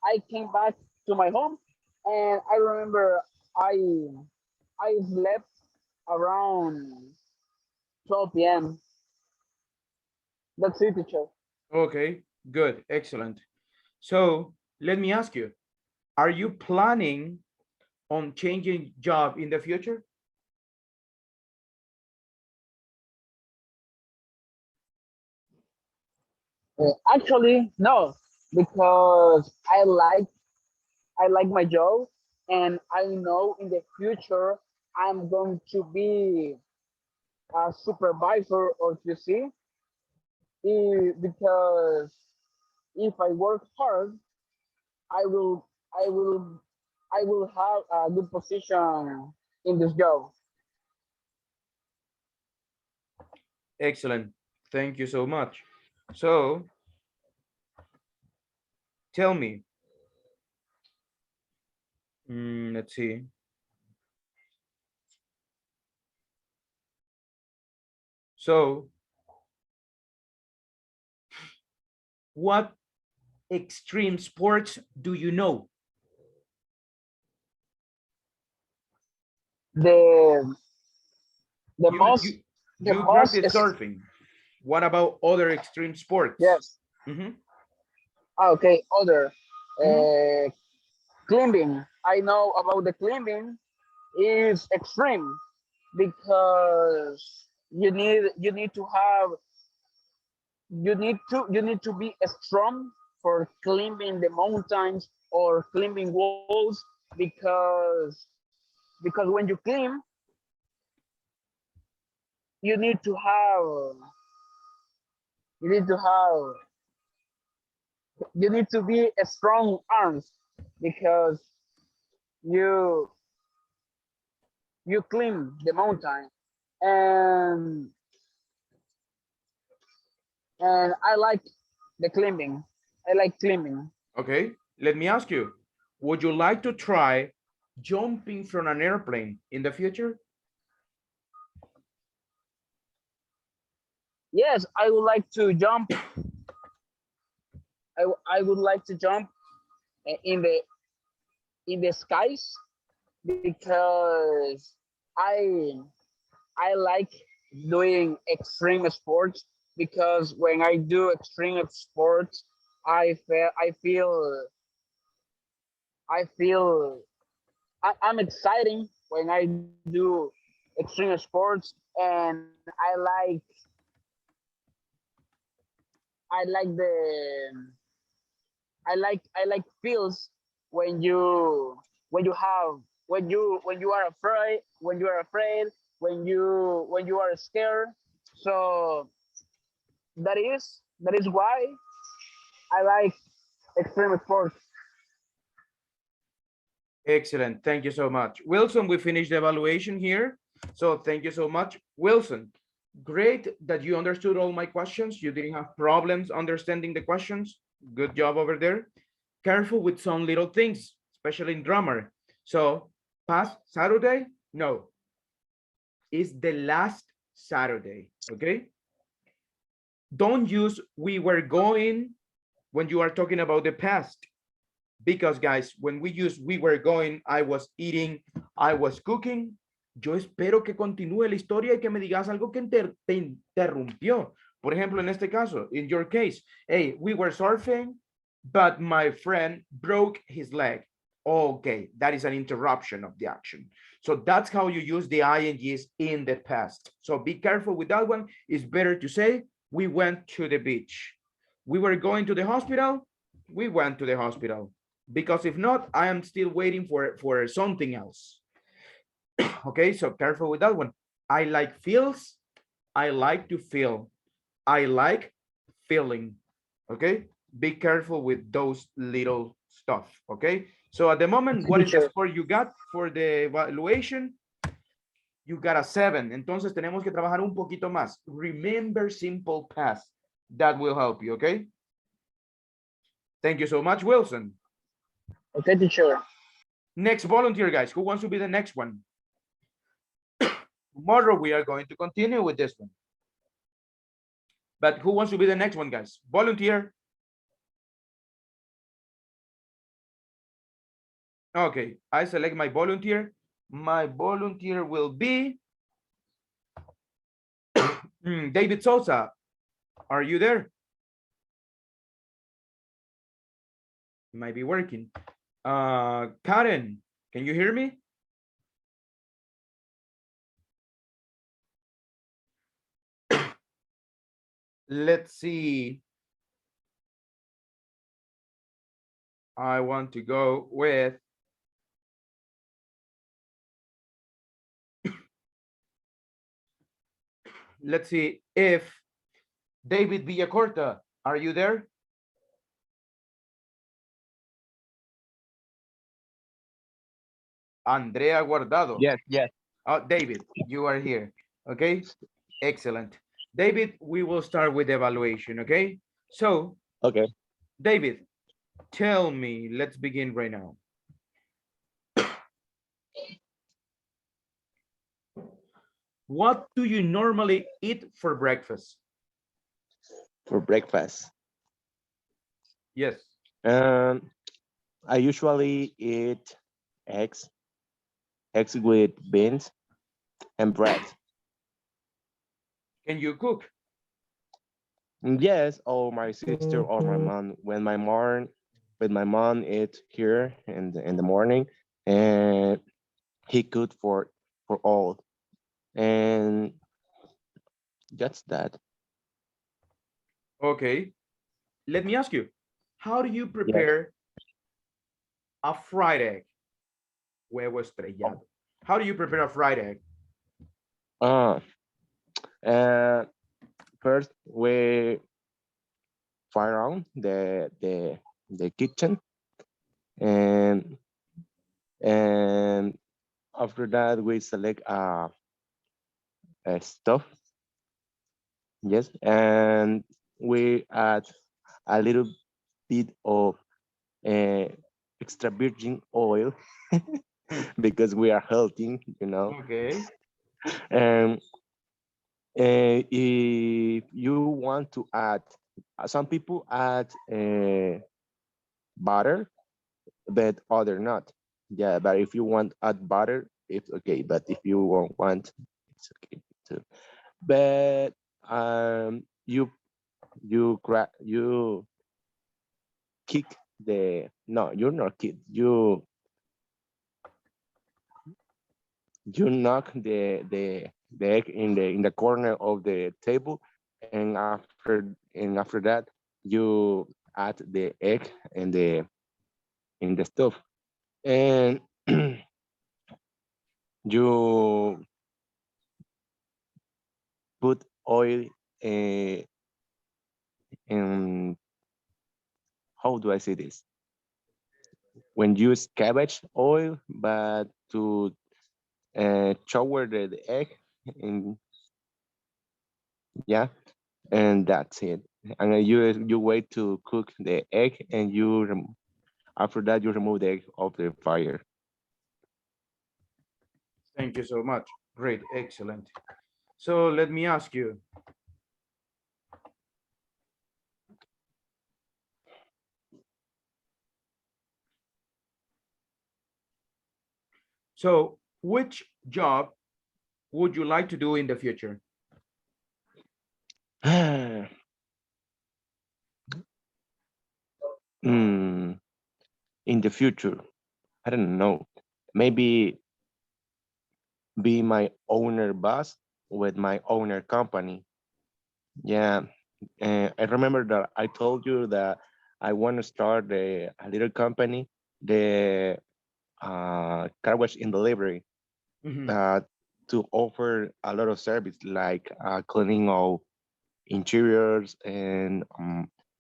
I came back to my home, and I remember I slept around 12 p.m. That's it, teacher. Okay, good, excellent. So let me ask you, are you planning on changing job in the future? Actually, no, because I like my job, and I know in the future I'm going to be a supervisor or QC, because if I work hard, I will I will I will have a good position in this job. Excellent. Thank you so much. So tell me, let's see. So what extreme sports do you know? The the You most you the you most practice is surfing. What about other extreme sports? yes. Mhm, Okay, other mhm. uh, climbing. I know about the climbing is extreme because you need to have you need to be strong for climbing the mountains or climbing walls, because when you climb you need to have you need to have you need to be a strong arms because you you climb the mountain, and I like the climbing. I like climbing. Okay, let me ask you, would you like to try jumping from an airplane in the future? Yes, I would like to jump. I would like to jump in the skies because I I like doing extreme sports, because when I do extreme sports, I feel I'm exciting when I do extreme sports, and I like the I like feels when when you have when you are afraid when you are scared. So that is why I like extreme sports. Excellent. Thank you so much. Wilson, we finished the evaluation here. So thank you so much. Wilson, great that you understood all my questions. You didn't have problems understanding the questions. Good job over there. Careful with some little things, especially in grammar. So past Saturday, no, it's the last Saturday, okay? Don't use we were going when you are talking about the past. Because guys, when we use we were going, I was eating, I was cooking, yo espero que continúe la historia y que me digas algo que te interrumpió. Por ejemplo, en este caso, in your case, hey, we were surfing, but my friend broke his leg. Okay, that is an interruption of the action. So that's how you use the INGs in the past. So be careful with that one. It's better to say, we went to the beach. We were going to the hospital. We went to the hospital. Because if not, I am still waiting for something else. Okay, so careful with that one. I like feels. I like to feel. I like feeling. Okay, be careful with those little stuff. Okay, so at the moment, what is the score you got for the evaluation? You got a 7. Entonces tenemos que trabajar un poquito más. Remember simple past. That will help you. Okay. Thank you so much, Wilson. Okay, teacher. Next volunteer, guys. Who wants to be the next one? Tomorrow we are going to continue with this one. But who wants to be the next one, guys? Volunteer. Okay, I select my volunteer. My volunteer will be David Sosa. Are you there? You might be working. Karen, can you hear me? Let's see. I want to go with let's see if David Villacorta, are you there? Andrea Guardado. Yes, yes. Oh, David, you are here. Okay, excellent. David, we will start with evaluation, okay? So, Okay. David, tell me, let's begin right now. What do you normally eat for breakfast? For breakfast. Yes. I usually eat eggs with beans and bread. Can you cook? Yes, or my sister or my mom. When my mom eat here in the morning, and he cooked for all, and that's that. Okay. Let me ask you, how do you prepare a fried egg? Huevo estrellado. How do you prepare a fried egg? First we fire on the kitchen, and after that we select a stuff. Yes, and we add a little bit of extra virgin oil because we are healthy, Okay. And if you want to add, some people add butter, but other not. Yeah, but if you want add butter, it's okay. But if you won't want, it's okay too. But you kick the, no, you're not kick, you you knock the egg in the corner of the table, and after that you add the egg in the stove, and you put oil in, how do I say this? When you use cabbage oil, but to shower the egg, and yeah, and that's it. And then you wait to cook the egg, and after that you remove the egg off the fire. Thank you so much. Great, excellent. So let me ask you. So which job would you like to do in the future? In the future, I don't know. Maybe be my owner boss with my owner company. Yeah, I remember that I told you that I want to start a little company, the car wash in delivery, Mhm. to offer a lot of service like cleaning of interiors and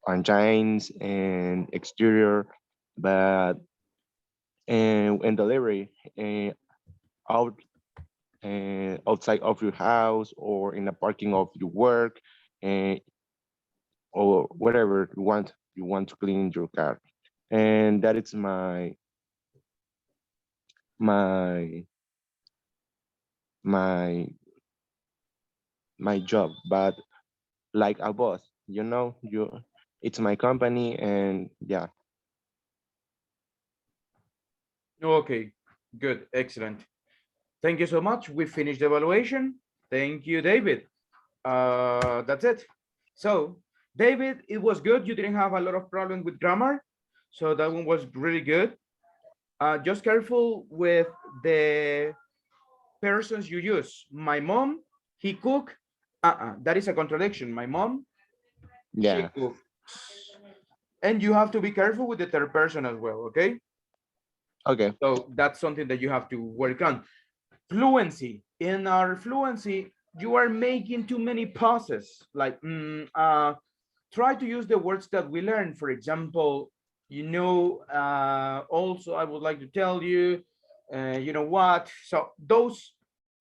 engines and exterior, but in delivery out outside of your house or in the parking of your work, and or whatever you want to clean your car, and that is my my my job, but like a boss, you it's my company, and yeah. Okay, good, excellent. Thank you so much. We finished the evaluation. Thank you, David. That's it. So, David, it was good. You didn't have a lot of problems with grammar. So that one was really good. Just careful with the persons you use. My mom, he cook. That is a contradiction. My mom, she Yeah. cooks. And you have to be careful with the third person as well, okay? Okay. So that's something that you have to work on. Fluency. In our fluency, you are making too many pauses. Like, try to use the words that we learn. For example, also, I would like to tell you, you know what? So those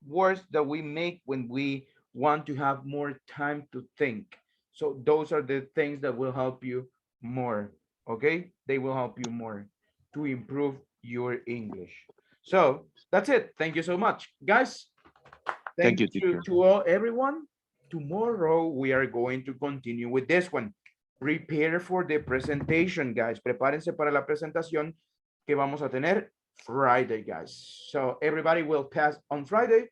words that we make when we want to have more time to think. So those are the things that will help you more. Okay, they will help you more to improve your English. So that's it. Thank you so much, guys. Thank Thank you, you teacher. to all everyone. Tomorrow we are going to continue with this one. Prepare for the presentation, guys. Prepárense para la presentación que vamos a tener Friday, guys. So everybody will pass on Friday.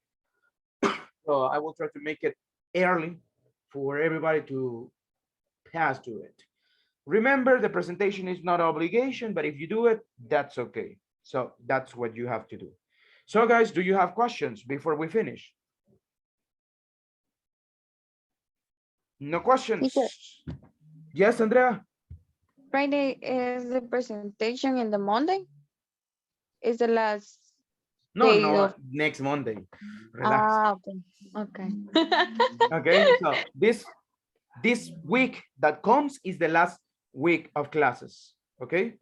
So I will try to make it early for everybody to pass to it. Remember, the presentation is not obligation, but if you do it, that's okay. So that's what you have to do. So guys, do you have questions before we finish? No questions. Teacher, Yes, Andrea. Friday is the presentation in the Monday? Is the last No, day no, of next Monday. Relax. okay. Okay. Okay, so this week that comes is the last week of classes. Okay,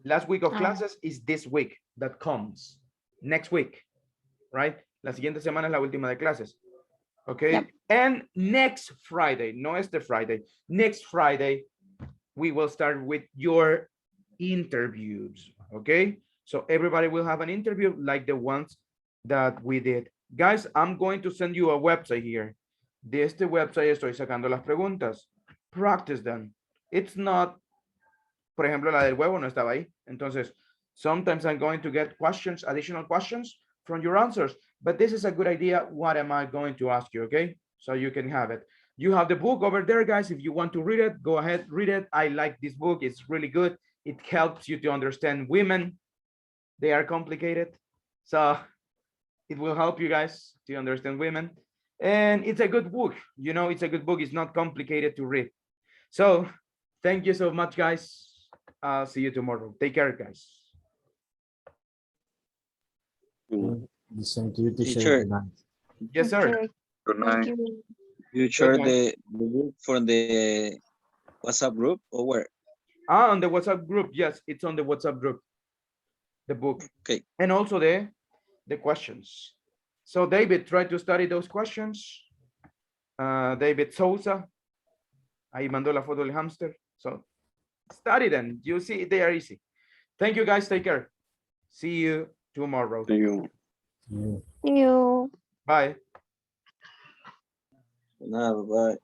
last week of Ah, classes is this week that comes. Next week, right? La siguiente semana es la última de clases. Okay, yep. and next Friday, no este Friday, next Friday, we will start with your interviews. Okay, so everybody will have an interview like the ones that we did. Guys, I'm going to send you a website here. De este website estoy sacando las preguntas. Practice them. It's not, por ejemplo, la del huevo no estaba ahí. Entonces, sometimes I'm going to get questions, additional questions from your answers. But this is a good idea. What am I going to ask you? Okay, so you can have it. You have the book over there, guys. If you want to read it, go ahead, read it. I like this book. It's really good. It helps you to understand women. They are complicated. So It will help you guys to understand women. And it's a good book. You know, it's a good book. It's not complicated to read. So thank you so much, guys. I'll see you tomorrow. Take care, guys. Listen to you, teacher. Teacher, Good night. Yes, sir. Okay, Good thank night. you. you share night. the book from the WhatsApp group or where? On the WhatsApp group. Yes, it's on the WhatsApp group. The book. Okay. And also the questions. So David, try to study those questions. David Souza. Ahí mandó la foto del hamster. So study them. You see, they are easy. Thank you, guys. Take care. See you tomorrow. See you. You. Bye. Nada, bye.